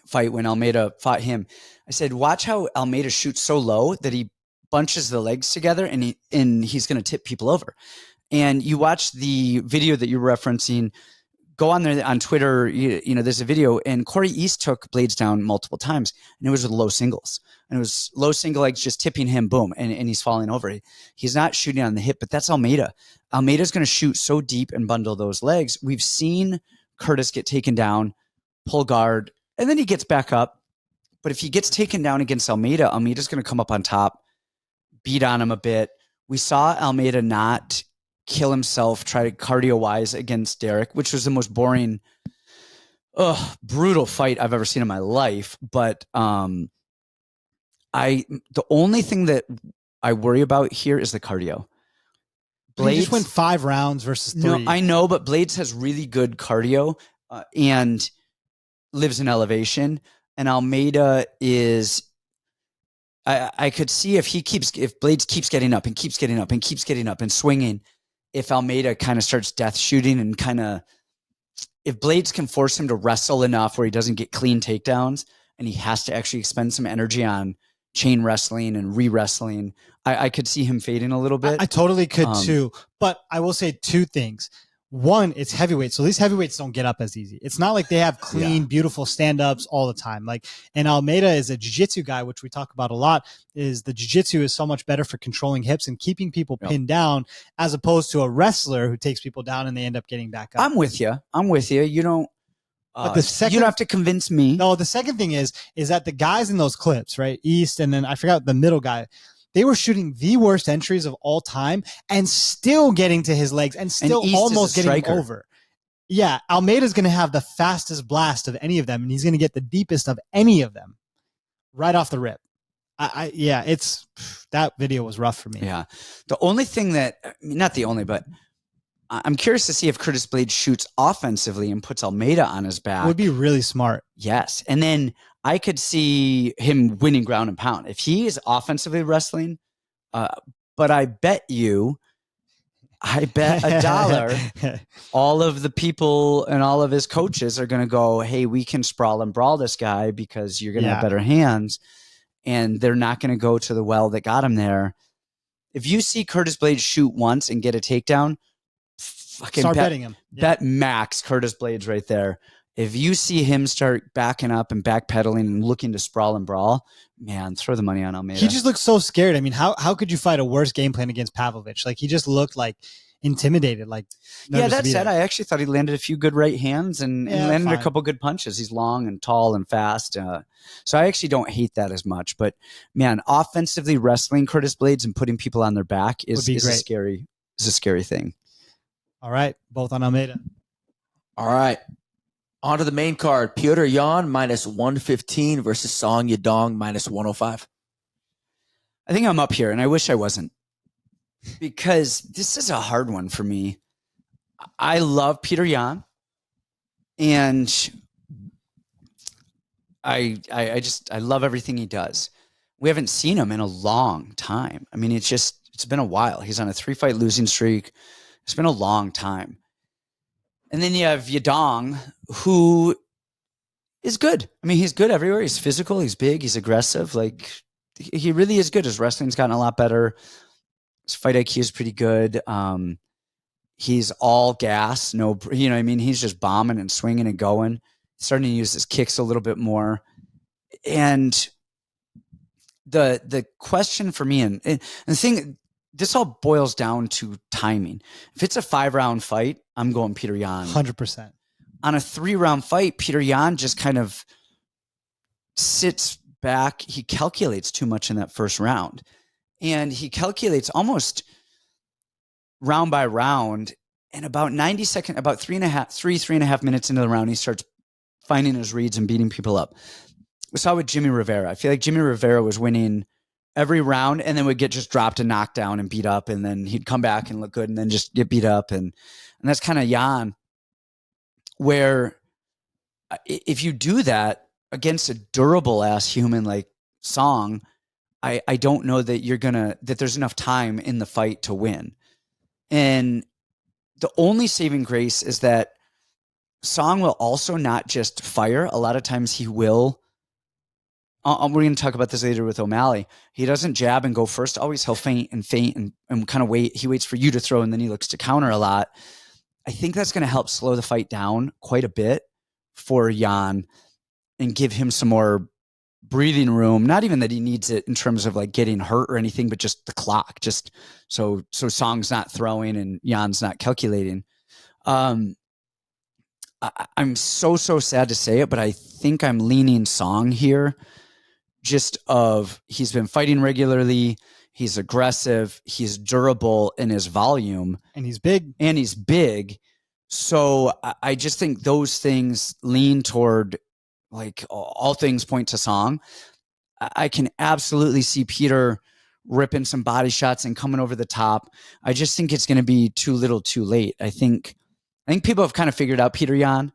fight when Almeida fought him. I said, watch how Almeida shoots so low that he bunches the legs together and he's going to tip people over. And you watch the video that you're referencing, go on there on Twitter, there's a video, and Corey East took Blades down multiple times, and it was with low singles. And it was low single legs just tipping him, boom, and he's falling over. He's not shooting on the hip, but that's Almeida. Almeida's going to shoot so deep and bundle those legs. We've seen Curtis get taken down, pull guard, and then he gets back up. But if he gets taken down against Almeida, Almeida's going to come up on top, beat on him a bit. We saw Almeida not kill himself, try to cardio-wise against Derek, which was the most boring, brutal fight I've ever seen in my life. But the only thing that I worry about here is the cardio. Blades just went 5 rounds versus 3. No, I know, but Blades has really good cardio and lives in elevation. And Almeida is, I could see if Blades keeps getting up and keeps getting up and keeps getting up and swinging, if Almeida kind of starts death shooting and if Blades can force him to wrestle enough where he doesn't get clean takedowns and he has to actually expend some energy on chain wrestling and re-wrestling, I could see him fading a little bit. I totally could too. But I will say 2 things. One, it's heavyweight. So these heavyweights don't get up as easy. It's not like they have clean, beautiful stand-ups all the time. And Almeida is a jiu-jitsu guy, which we talk about a lot, is the jiu-jitsu is so much better for controlling hips and keeping people pinned down, as opposed to a wrestler who takes people down and they end up getting back up. I'm with you. You don't, but you don't have to convince me. No, the second thing is that the guys in those clips, right? East, and then I forgot the middle guy, they were shooting the worst entries of all time and still getting to his legs and still almost getting over. Yeah, Almeida's going to have the fastest blast of any of them, and he's going to get the deepest of any of them right off the rip. It's that video was rough for me. Yeah. The only thing that, not the only, but I'm curious to see if Curtis Blades shoots offensively and puts Almeida on his back. Would be really smart. Yes. And then I could see him winning ground and pound if he is offensively wrestling. But I bet $1, all of the people and all of his coaches are going to go, hey, we can sprawl and brawl this guy because you're going to have better hands. And they're not going to go to the well that got him there. If you see Curtis Blades shoot once and get a takedown, fucking start betting him. Bet max Curtis Blades right there. If you see him start backing up and backpedaling and looking to sprawl and brawl, man, throw the money on Almeida. He just looks so scared. I mean, how could you fight a worse game plan against Pavlovich? Like, he just looked like intimidated. Like, that said, I actually thought he landed a few good right hands and landed a couple good punches. He's long and tall and fast. So I actually don't hate that as much. But man, offensively wrestling Curtis Blades and putting people on their back is a scary thing. All right, both on Almeida. All right. On to the main card. Petr Yan -115 versus Song Yadong -105. I think I'm up here, and I wish I wasn't. Because this is a hard one for me. I love Petr Yan. And I love everything he does. We haven't seen him in a long time. I mean, it's been a while. He's on a 3-fight losing streak. It's been a long time. And then you have Yadong, who is good. I mean, he's good everywhere. He's physical. He's big. He's aggressive. Like, he really is good. His wrestling's gotten a lot better. His fight IQ is pretty good. He's all gas. No, you know what I mean? He's just bombing and swinging and going. Starting to use his kicks a little bit more. And the question for me, and the thing, this all boils down to timing. If it's a 5-round fight, I'm going Petr Yan. 100%. On a 3-round fight, Petr Yan just kind of sits back. He calculates too much in that first round. And he calculates almost round by round. And about 90 seconds, about 3.5 minutes into the round, he starts finding his reads and beating people up. We saw with Jimmy Rivera. I feel like Jimmy Rivera was winning every round and then would get just dropped and knocked down and beat up. And then he'd come back and look good and then just get beat up. And that's kind of Yan, where if you do that against a durable ass human like Song, I don't know that that there's enough time in the fight to win. And the only saving grace is that Song will also not just fire. A lot of times he will. We're going to talk about this later with O'Malley. He doesn't jab and go first. Always he'll feint and kind of wait. He waits for you to throw and then he looks to counter a lot. I think that's going to help slow the fight down quite a bit for Yan and give him some more breathing room. Not even that he needs it in terms of like getting hurt or anything, but just the clock, just so Song's not throwing and Yan's not calculating. I'm so sad to say it, but I think I'm leaning Song here. Just he's been fighting regularly. He's aggressive. He's durable in his volume. And he's big. So I just think those things lean toward, like, all things point to Song. I can absolutely see Petr ripping some body shots and coming over the top. I just think it's going to be too little too late. I think people have kind of figured out Petr Yan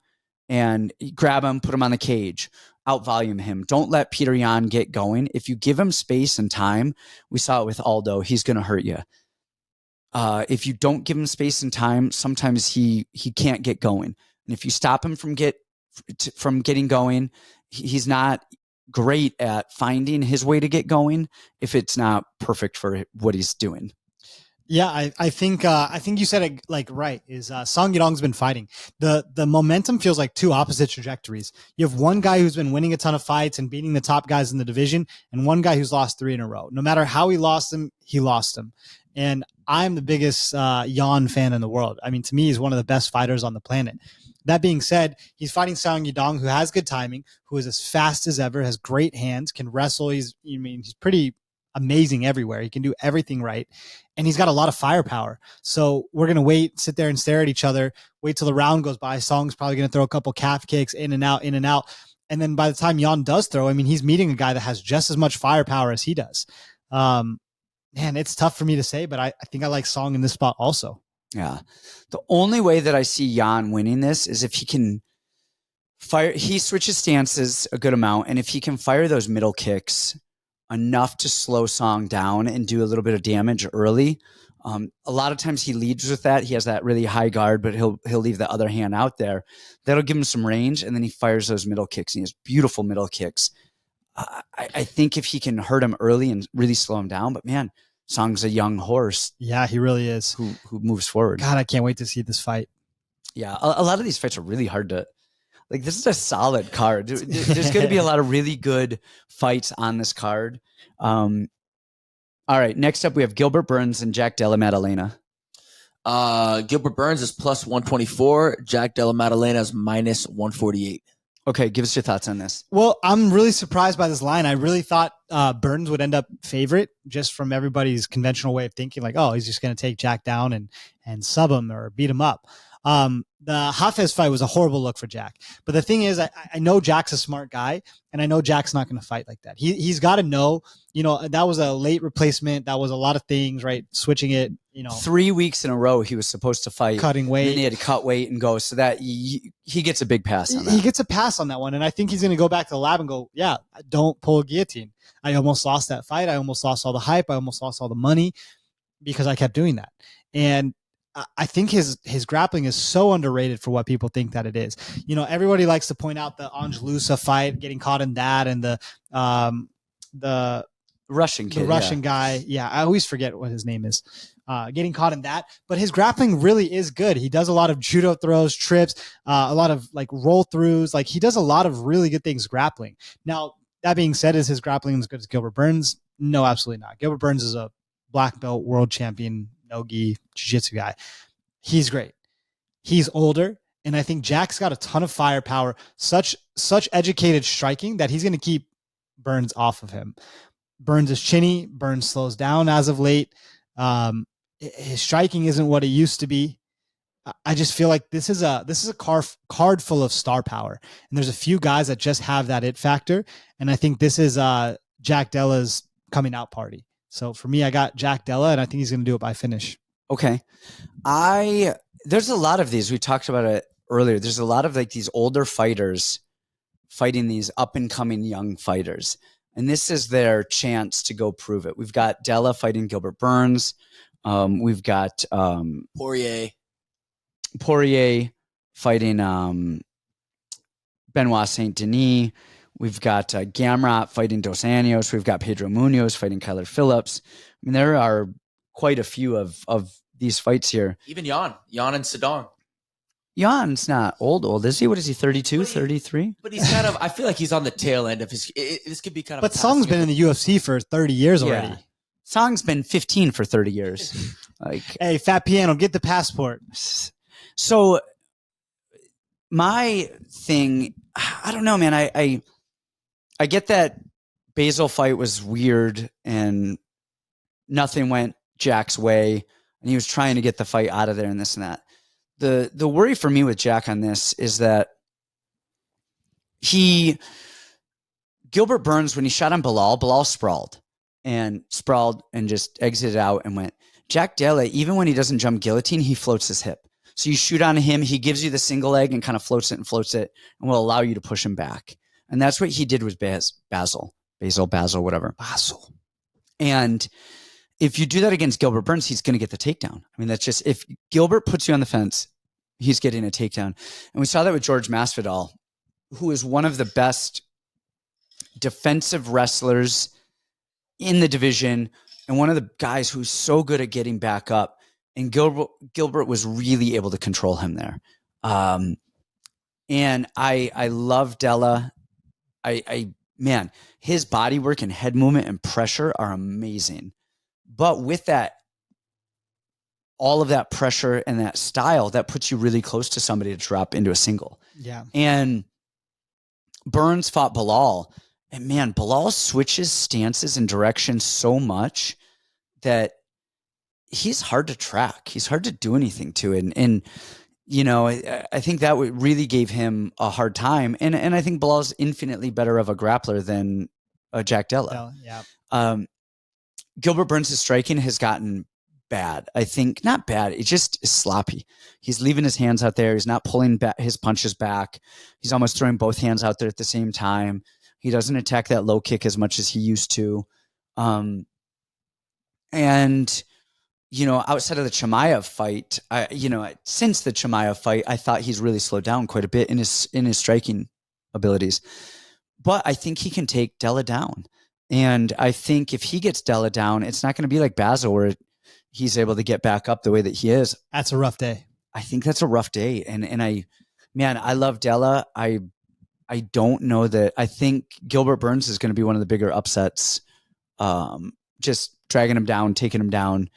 and grab him, put him on the cage, outvolume him. Don't let Petr Yan get going. If you give him space and time, we saw it with Aldo, he's going to hurt you. If you don't give him space and time, sometimes he can't get going. And if you stop him from getting going, he's not great at finding his way to get going if it's not perfect for what he's doing. Yeah, I think you said it like right. Is Song Yadong's been fighting. The momentum feels like two opposite trajectories. You have one guy who's been winning a ton of fights and beating the top guys in the division, and one guy who's lost 3 in a row. No matter how he lost them, he lost them. And I'm the biggest Yan fan in the world. I mean, to me, he's one of the best fighters on the planet. That being said, he's fighting Song Yadong, who has good timing, who is as fast as ever, has great hands, can wrestle. He's pretty amazing everywhere. He can do everything right. And he's got a lot of firepower. So we're going to sit there and stare at each other, wait till the round goes by. Song's probably going to throw a couple calf kicks in and out. And then by the time Jan does throw, I mean, he's meeting a guy that has just as much firepower as he does. Man, it's tough for me to say, but I think I like Song in this spot also. Yeah. The only way that I see Jan winning this is if he can fire. He switches stances a good amount. And if he can fire those middle kicks enough to slow Song down and do a little bit of damage early. A lot of times he leads with that. He has that really high guard, but he'll leave the other hand out there. That'll give him some range, and then he fires those middle kicks, and he has beautiful middle kicks. I think if he can hurt him early and really slow him down, but man, Song's a young horse. Yeah, he really is. Who moves forward. God, I can't wait to see this fight. Yeah, a lot of these fights are really hard to... Like, this is a solid card. There's going to be a lot of really good fights on this card. All right, next up we have Gilbert Burns and Jack Della Maddalena. Gilbert Burns is plus 124. Jack Della Maddalena is minus 148. Okay, give us your thoughts on this. Well, I'm really surprised by this line. I really thought Burns would end up favorite just from everybody's conventional way of thinking, like, oh, he's just going to take Jack down and sub him or beat him up. The Hafez fight was a horrible look for Jack. But the thing is, I know Jack's a smart guy, and I know Jack's not going to fight like that. He's got to know, that was a late replacement. That was a lot of things, right? Switching it, 3 weeks in a row, he was supposed to fight. Cutting weight. And he had to cut weight and go. So that he gets a big pass on that. He gets a pass on that one. And I think he's going to go back to the lab and go, yeah, don't pull a guillotine. I almost lost that fight. I almost lost all the hype. I almost lost all the money because I kept doing that. And I think his grappling is so underrated for what people think that it is. Everybody likes to point out the Anjos fight, getting caught in that, and the Russian kid, the Russian guy. Yeah, I always forget what his name is. Getting caught in that, but his grappling really is good. He does a lot of judo throws, trips, a lot of like roll throughs. Like he does a lot of really good things grappling. Now, that being said, is his grappling as good as Gilbert Burns? No, absolutely not. Gilbert Burns is a black belt world champion no-gi jiu-jitsu guy. He's great. He's older, and I think Jack's got a ton of firepower, such educated striking that he's going to keep Burns off of him. Burns is chinny. Burns slows down as of late. His striking isn't what it used to be. I just feel like this is a card full of star power, and there's a few guys that just have that it factor, and I think this is Jack Della's coming out party. So for me, I got Jack Della, and I think he's going to do it by finish. Okay. There's a lot of these. We talked about it earlier. There's a lot of like these older fighters fighting these up and coming young fighters. And this is their chance to go prove it. We've got Della fighting Gilbert Burns. We've got Poirier fighting Benoit Saint Denis. We've got Gamrot fighting Dos Anjos. We've got Pedro Munhoz fighting Kyler Phillips. I mean, there are quite a few of these fights here. Even Jan and Yadong. Jan's not old, is he? What is he, 32, 33? But he's kind of, I feel like he's on the tail end of his, this could be kind of. But Song's been in the UFC for 30 years already. Yeah. Song's been 15 for 30 years. Like, hey, Fat Piano, get the passport. So my thing, I don't know, man. I get that Basil fight was weird and nothing went Jack's way, and he was trying to get the fight out of there and this and that. The worry for me with Jack on this is that Gilbert Burns, when he shot on Bilal sprawled and just exited out and went. Jack Della, even when he doesn't jump guillotine, he floats his hip. So you shoot on him, he gives you the single leg and kind of floats it and will allow you to push him back. And that's what he did with Basil, whatever. Basil. And if you do that against Gilbert Burns, he's going to get the takedown. I mean, that's just, if Gilbert puts you on the fence, he's getting a takedown. And we saw that with George Masvidal, who is one of the best defensive wrestlers in the division and one of the guys who's so good at getting back up. And Gilbert was really able to control him there. And I love Della. Man, his body work and head movement and pressure are amazing. But with that, all of that pressure and that style, that puts you really close to somebody to drop into a single. Yeah. And Burns fought Bilal, And man, Bilal switches stances and directions so much that he's hard to track. He's hard to do anything to. And you know, I think that really gave him a hard time. And I think Bilal's infinitely better of a grappler than Jack Della. Yeah. Gilbert Burns' striking has gotten bad. I think not bad. It just is sloppy. He's leaving his hands out there. He's not pulling his punches back. He's almost throwing both hands out there at the same time. He doesn't attack that low kick as much as he used to. And, you know, outside of the Chimaev fight, since the Chimaev fight, I thought he's really slowed down quite a bit in his striking abilities. But I think he can take Della down. And I think if he gets Della down, it's not going to be like Basil where he's able to get back up the way that he is. That's a rough day. I think that's a rough day. And I love Della. I don't know that. I think Gilbert Burns is going to be one of the bigger upsets. Just dragging him down, taking him down.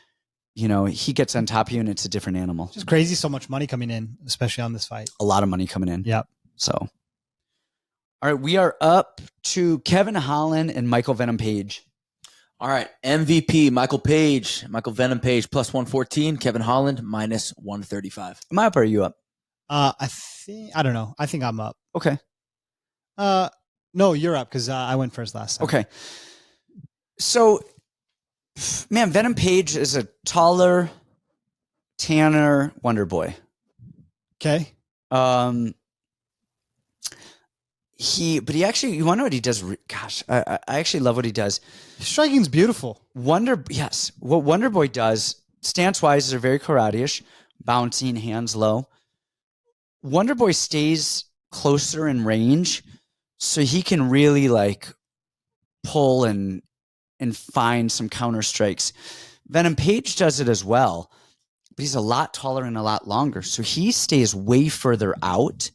You know, he gets on top of you and it's a different animal. Just crazy. So much money coming in, especially on this fight. A lot of money coming in. Yep. So, all right, we are up to Kevin Holland and Michael Venom Page. All right, MVP Michael Venom Page plus 114, Kevin Holland minus 135. Am I up or are you up? I don't know. I think I'm up. Okay. No, you're up because I went first last time. Okay. So, man, Venom Page is a taller, tanner Wonder Boy. Okay. He actually, you want to know what he does? Gosh, I actually love what he does. His striking's beautiful. Yes. What Wonder Boy does, stance-wise, is very karate-ish, bouncing, hands low. Wonder Boy stays closer in range, so he can really like pull and find some counter strikes. Venom Page does it as well, but he's a lot taller and a lot longer, so he stays way further out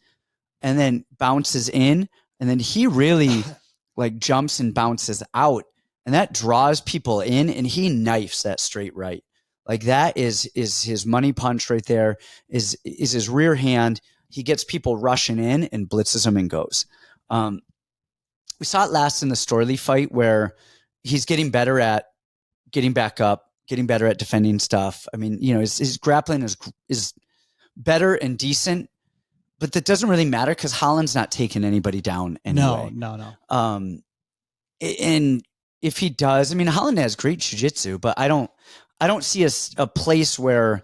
and then bounces in, and then he really like jumps and bounces out, and that draws people in, and he knifes that straight right. Like that is his money punch right there, is his rear hand. He gets people rushing in and blitzes them and goes. We saw it last in the Storley fight where he's getting better at getting back up, getting better at defending stuff. I mean, you know, his grappling is better and decent, but that doesn't really matter because Holland's not taking anybody down anyway. No. And if he does, I mean, Holland has great jiu-jitsu, but I don't see a place where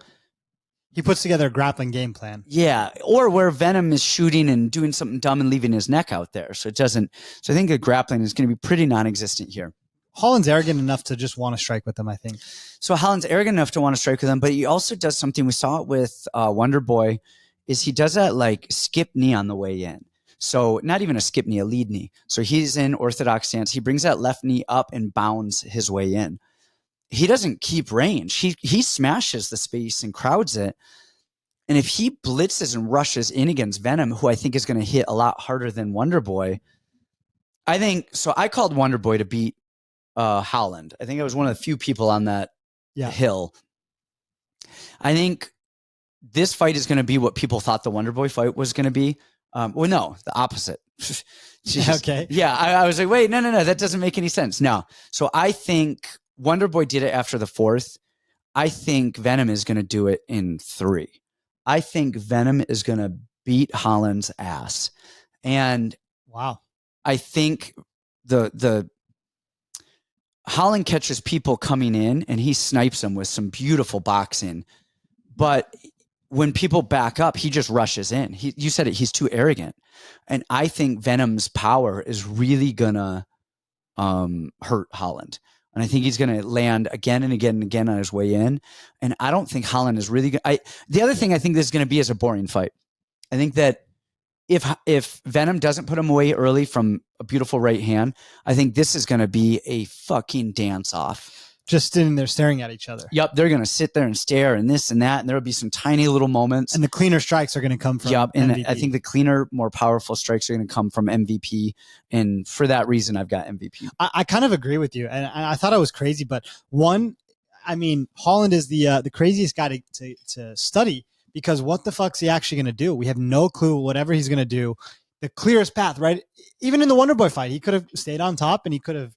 he puts together a grappling game plan. Yeah, or where Venom is shooting and doing something dumb and leaving his neck out there. So I think the grappling is going to be pretty non-existent here. Holland's arrogant enough to just want to strike with him, I think. So Holland's arrogant enough to want to strike with him, but he also does something. We saw it with Wonder Boy, is he does that like skip knee on the way in. So not even a skip knee, a lead knee. So he's in orthodox stance. He brings that left knee up and bounds his way in. He doesn't keep range. He smashes the space and crowds it. And if he blitzes and rushes in against Venom, who I think is going to hit a lot harder than Wonder Boy, I think so. I called Wonder Boy to beat Holland. I think I was one of the few people on that hill. I think this fight is going to be what people thought the Wonder Boy fight was going to be. Well, no, the opposite. Okay. Yeah, I was like, wait, no, that doesn't make any sense. No. So I think Wonder Boy did it after the fourth. I think Venom is going to do it in 3. I think Venom is going to beat Holland's ass. And wow. I think the Holland catches people coming in and he snipes them with some beautiful boxing. But when people back up, he just rushes in. You said it, he's too arrogant. And I think Venom's power is really going to hurt Holland. And I think he's going to land again and again and again on his way in. And I don't think Holland is really good. The other thing I think this is going to be is a boring fight. I think that if Venom doesn't put him away early from a beautiful right hand, I think this is going to be a fucking dance off. Just sitting there staring at each other. Yep. They're going to sit there and stare and this and that. And there'll be some tiny little moments. And the cleaner strikes are going to come from And MVP. I think the cleaner, more powerful strikes are going to come from MVP. And for that reason, I've got MVP. I kind of agree with you. And I thought I was crazy. But one, I mean, Holland is the craziest guy to study because what the fuck's he actually going to do? We have no clue whatever he's going to do. the clearest path, right? Even in the Wonder Boy fight, he could have stayed on top and he could have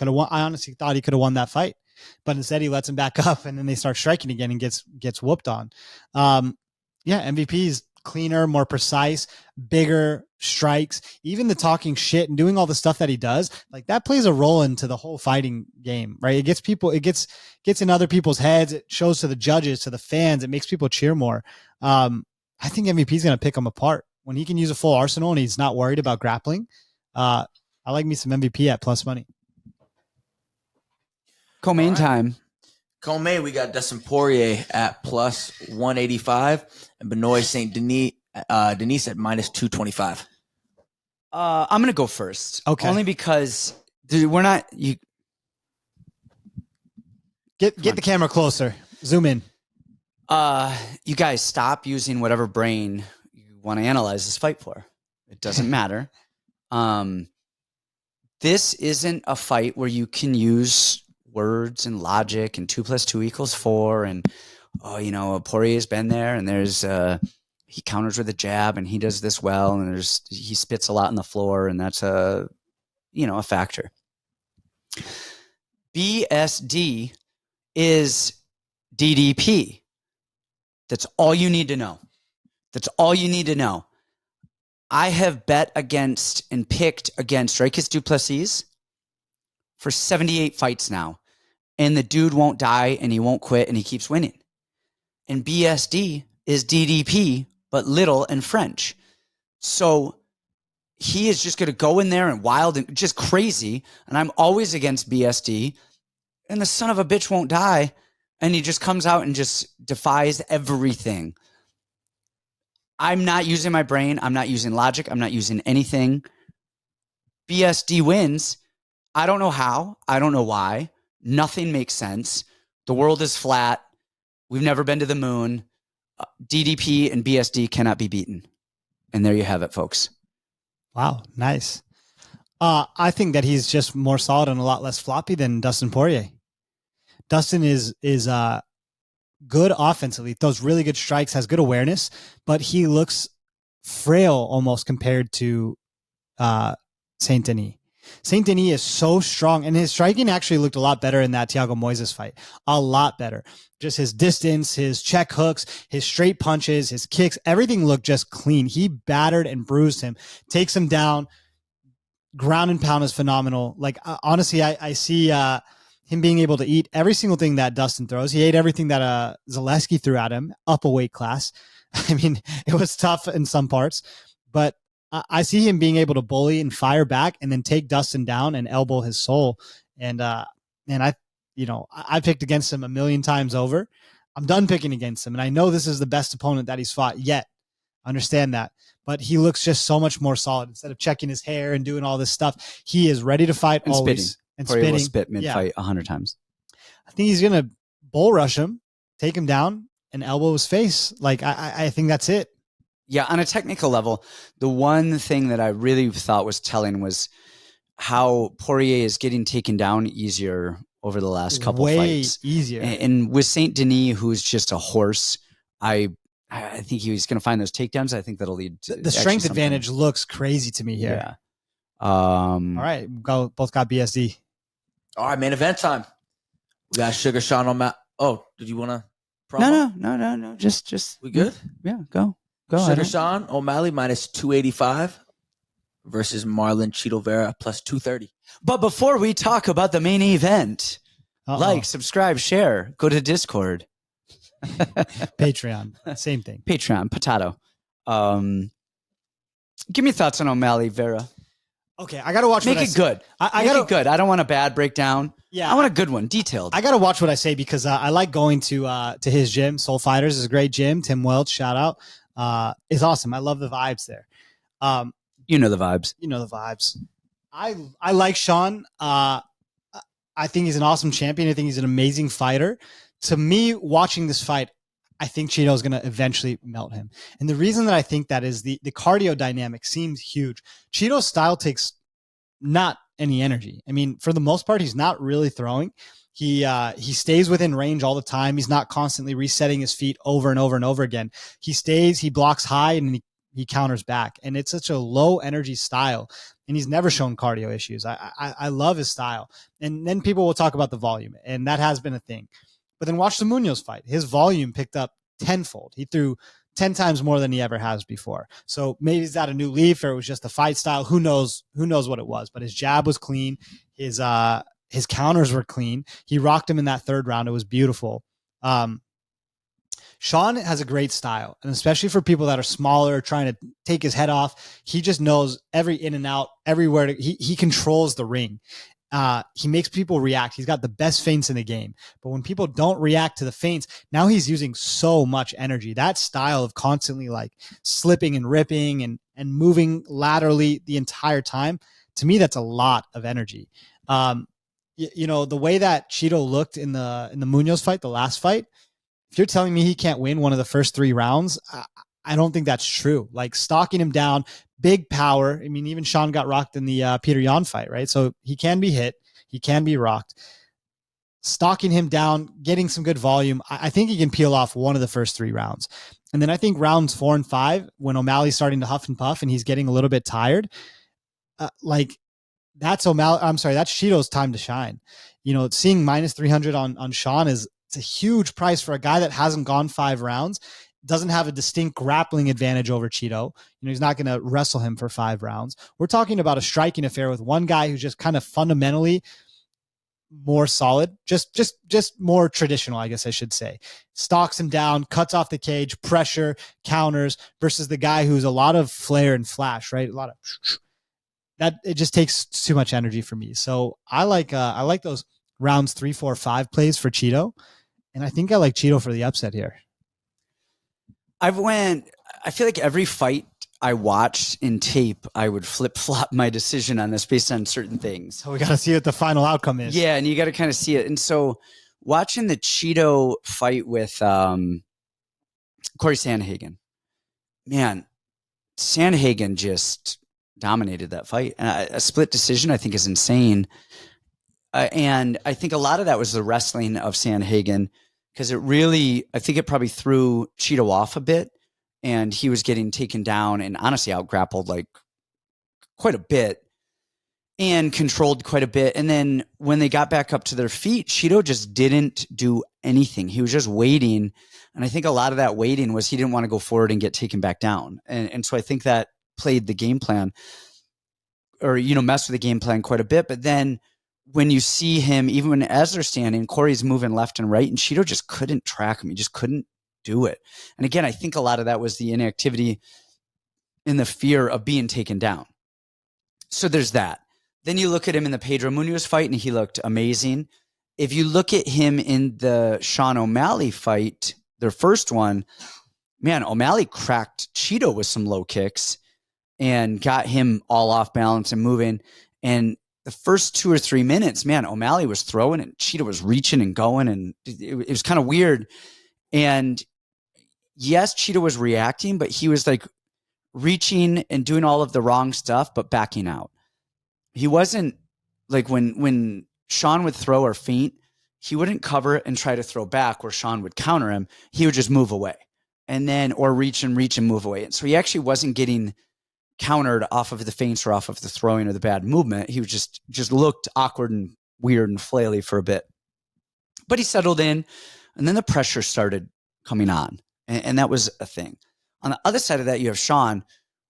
won. I honestly thought he could have won that fight, but instead he lets him back up and then they start striking again and gets whooped on. MVP is cleaner, more precise, bigger strikes, even the talking shit and doing all the stuff that he does, like that plays a role into the whole fighting game, right? It gets in other people's heads. It shows to the judges, to the fans. It makes people cheer more. I think MVP is going to pick him apart when he can use a full arsenal and he's not worried about grappling. I like me some MVP at plus money. Co-main time. Co-main, we got Dustin Poirier at plus 185 and Benoit Saint Denis at minus 225. I'm gonna go first. Okay. Only because we're not you. Get the camera closer. Zoom in. You guys stop using whatever brain you want to analyze this fight for. It doesn't matter. This isn't a fight where you can use words and logic and 2 + 2 = 4 and Poirier's been there and there's he counters with a jab and he does this well and he spits a lot on the floor and that's a factor. BSD is DDP. That's all you need to know. That's all you need to know. I have bet against and picked against Dricus du Plessis for 78 fights now. And the dude won't die and he won't quit and he keeps winning. And BSD is DDP, but little and French. So he is just going to go in there and wild and just crazy. And I'm always against BSD. And the son of a bitch won't die. And he just comes out and just defies everything. I'm not using my brain. I'm not using logic. I'm not using anything. BSD wins. I don't know how. I don't know why. Nothing makes sense. The world is flat. We've never been to the moon. DDP and BSD cannot be beaten. And there you have it, folks. Wow, nice. I think that he's just more solid and a lot less floppy than Dustin Poirier. Dustin is good offensively, throws really good strikes, has good awareness, but he looks frail almost compared to Saint Denis. Saint Denis is so strong, and his striking actually looked a lot better in that Thiago Moises fight. A lot better. Just his distance, his check hooks, his straight punches, his kicks, everything looked just clean. He battered and bruised him, takes him down. Ground and pound is phenomenal. Like, honestly, I see him being able to eat every single thing that Dustin throws. He ate everything that Zaleski threw at him, up a weight class. I mean, it was tough in some parts, but I see him being able to bully and fire back and then take Dustin down and elbow his soul. And I picked against him a million times over. I'm done picking against him. And I know this is the best opponent that he's fought yet. Understand that. But he looks just so much more solid. Instead of checking his hair and doing all this stuff, he is ready to fight and always. Spitting. And Poirier spitting. will spit mid-fight 100 times. I think he's going to bull rush him, take him down, and elbow his face. Like, I think that's it. Yeah, on a technical level, the one thing that I really thought was telling was how Poirier is getting taken down easier over the last couple fights. Way easier. And with Saint Denis, who's just a horse, I think he's going to find those takedowns. I think that'll lead to the strength advantage looks crazy to me here. Yeah. All right, both got BSD. All right, main event time. We got Sugar Sean on Matt. Oh, did you want to promo? No. Just we good? Yeah, go. Sugar Sean O'Malley minus 285 versus Marlon Chito Vera plus 230. But before we talk about the main event, like, subscribe, share, go to Discord. Patreon, same thing. Patreon, potato. Give me thoughts on O'Malley Vera. Okay, I got to watch Make it good. I got it good. I don't want a bad breakdown. Yeah, I want a good one, detailed. I got to watch what I say because I like going to his gym. Soul Fighters is a great gym. Tim Welch, shout out. Is awesome. I love the vibes there. You know the vibes. I like Sean. I think he's an awesome champion. I think he's an amazing fighter. To me, watching this fight, I think Chito is going to eventually melt him. And the reason that I think that is the cardio dynamic seems huge. Chito's style takes not any energy. I mean, for the most part, he's not really throwing. He stays within range all the time. He's not constantly resetting his feet over and over and over again. He blocks high and he counters back. And it's such a low energy style. And he's never shown cardio issues. I love his style. And then people will talk about the volume, and that has been a thing. But then watch the Munhoz fight. His volume picked up tenfold. He threw 10 times more than he ever has before. So maybe is that a new leaf, or it was just the fight style? Who knows what it was, but his jab was clean. His counters were clean. He rocked him in that third round. It was beautiful. Sean has a great style, and especially for people that are smaller, trying to take his head off, he just knows every in and out, everywhere. He controls the ring. He makes people react. He's got the best feints in the game. But when people don't react to the feints, now he's using so much energy. That style of constantly like slipping and ripping and moving laterally the entire time, to me, that's a lot of energy. You know, the way that Chito looked in the Munhoz fight, the last fight, if you're telling me he can't win one of the first 3 rounds, I don't think that's true. Like stalking him down, big power. I mean, even Sean got rocked in the Peter Yan fight, right? So he can be hit. He can be rocked. Stalking him down, getting some good volume. I think he can peel off one of the first 3 rounds. And then I think rounds 4 and 5, when O'Malley's starting to huff and puff and he's getting a little bit tired, that's Chito's time to shine. You know, seeing minus 300 on Sean it's a huge price for a guy that hasn't gone 5 rounds, doesn't have a distinct grappling advantage over Chito. You know, he's not going to wrestle him for 5 rounds. We're talking about a striking affair with one guy who's just kind of fundamentally more solid, just more traditional, I guess I should say. Stalks him down, cuts off the cage, pressure, counters, versus the guy who's a lot of flair and flash, right? A lot of that. It just takes too much energy for me. So I like those rounds 3, 4, 5 plays for Chito. And I think I like Chito for the upset here. I feel like every fight I watched in tape, I would flip-flop my decision on this based on certain things. So we got to see what the final outcome is. Yeah, and you got to kind of see it. And so watching the Chito fight with Corey Sandhagen, man, Sandhagen just dominated that fight. And a split decision, I think, is insane. And I think a lot of that was the wrestling of Sandhagen, because I think it probably threw Chito off a bit, and he was getting taken down and honestly out-grappled like quite a bit and controlled quite a bit. And then when they got back up to their feet, Chito just didn't do anything. He was just waiting. And I think a lot of that waiting was he didn't want to go forward and get taken back down. And so I think that played the game plan, or, you know, messed with the game plan quite a bit. But then when you see him, even as they're standing, Corey's moving left and right, and Chito just couldn't track him. He just couldn't do it. And again, I think a lot of that was the inactivity and the fear of being taken down. So there's that. Then you look at him in the Pedro Munhoz fight, and he looked amazing. If you look at him in the Sean O'Malley fight, their first one, man, O'Malley cracked Chito with some low kicks and got him all off balance and moving. And the first 2 or 3 minutes, man, O'Malley was throwing and Chito was reaching and going, and it was kind of weird. And yes, Chito was reacting, but he was like reaching and doing all of the wrong stuff, but backing out. He wasn't like when Sean would throw or feint, he wouldn't cover it and try to throw back where Sean would counter him. He would just move away and then, or reach and move away. And so he actually wasn't getting countered off of the feints or off of the throwing or the bad movement. He was just looked awkward and weird and flaily for a bit, but he settled in, and then the pressure started coming on. And that was a thing. On the other side of that, you have Sean,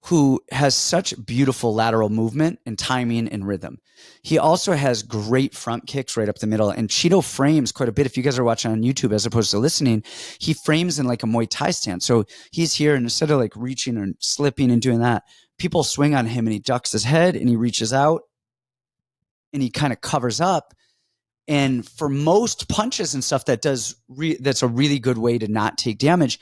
who has such beautiful lateral movement and timing and rhythm. He also has great front kicks right up the middle. And Chito frames quite a bit. If you guys are watching on YouTube as opposed to listening, he frames in like a Muay Thai stance. So he's here, and instead of like reaching and slipping and doing that, people swing on him and he ducks his head and he reaches out and he kind of covers up. And for most punches and stuff, that's a really good way to not take damage.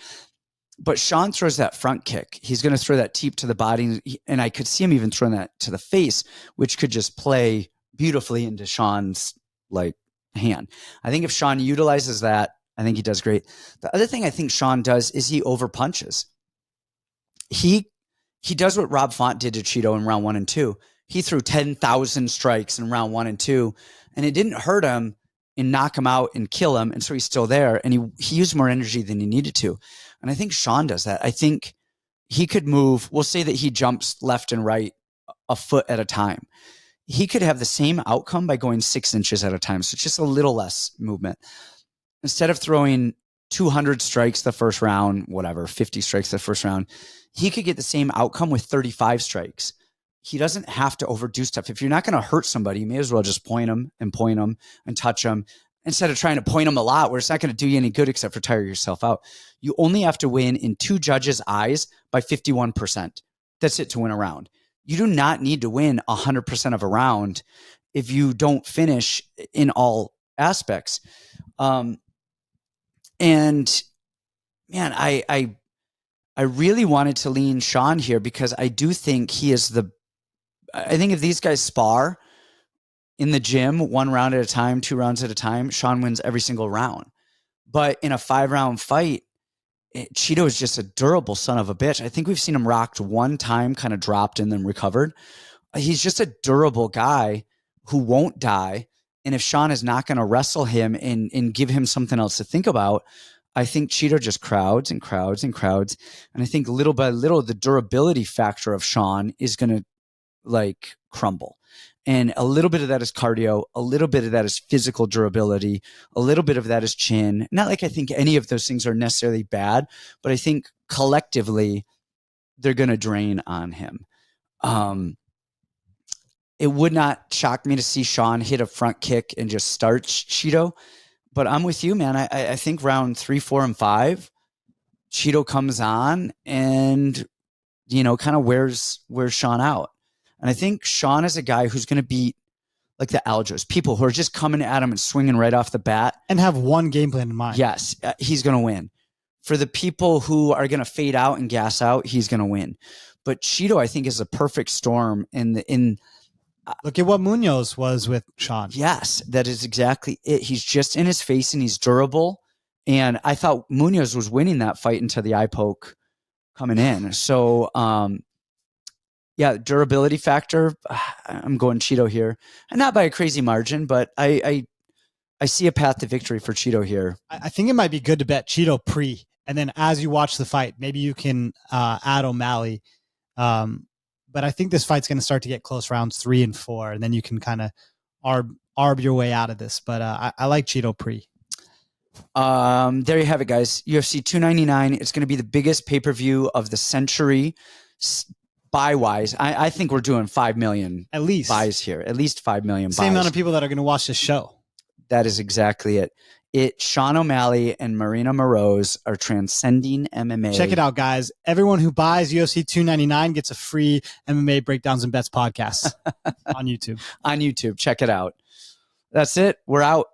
But Sean throws that front kick. He's going to throw that teep to the body. And I could see him even throwing that to the face, which could just play beautifully into Sean's like hand. I think if Sean utilizes that, I think he does great. The other thing I think Sean does is he over punches. He does what Rob Font did to Chito in round 1 and 2. He threw 10,000 strikes in round 1 and 2, and it didn't hurt him and knock him out and kill him. And so he's still there, and he used more energy than he needed to. And I think Sean does that. I think he could move. We'll say that he jumps left and right a foot at a time. He could have the same outcome by going 6 inches at a time. So just a little less movement. Instead of throwing 200 strikes the first round, whatever, 50 strikes the first round, he could get the same outcome with 35 strikes. He doesn't have to overdo stuff. If you're not going to hurt somebody, you may as well just point them and touch them instead of trying to point them a lot where it's not going to do you any good except for tire yourself out. You only have to win in 2 judges' eyes by 51%. That's it to win a round. You do not need to win 100% of a round if you don't finish in all aspects. And man, I really wanted to lean Sean here because I do think he is I think if these guys spar in the gym 1 round at a time, 2 rounds at a time, Sean wins every single round. But in a 5-round fight, Chito is just a durable son of a bitch. I think we've seen him rocked 1 time, kind of dropped and then recovered. He's just a durable guy who won't die. And if Sean is not going to wrestle him and give him something else to think about, I think Chito just crowds and crowds and crowds. And I think little by little, the durability factor of Sean is going to like crumble. And a little bit of that is cardio, a little bit of that is physical durability, a little bit of that is chin. Not like I think any of those things are necessarily bad, but I think collectively they're going to drain on him. It would not shock me to see Sean hit a front kick and just start Chito, but I'm with you, man. I think round 3, 4, and 5, Chito comes on and, you know, kind of wears Sean out. And I think Sean is a guy who's going to beat like the Algos, people who are just coming at him and swinging right off the bat. And have one game plan in mind. Yes, he's going to win. For the people who are going to fade out and gas out, he's going to win. But Chito, I think, is a perfect storm Look at what Munhoz was with Sean. Yes, that is exactly it. He's just in his face and he's durable. And I thought Munhoz was winning that fight until the eye poke coming in. So, yeah, durability factor. I'm going Chito here, and not by a crazy margin, but I see a path to victory for Chito here. I think it might be good to bet Chito pre, and then as you watch the fight, maybe you can add O'Malley. But I think this fight's going to start to get close rounds 3 and 4, and then you can kind of arb your way out of this. But I like Chito pre. There you have it, guys. UFC 299. It's going to be the biggest pay-per-view of the century. Buy-wise, I think we're doing 5 million at least buys here. At least 5 million buys. Same amount of people that are going to watch this show. That is exactly it. Sean O'Malley and Marina Moroz are transcending MMA. Check it out, guys. Everyone who buys UFC 299 gets a free MMA Breakdowns and Bets podcast on YouTube. On YouTube. Check it out. That's it. We're out.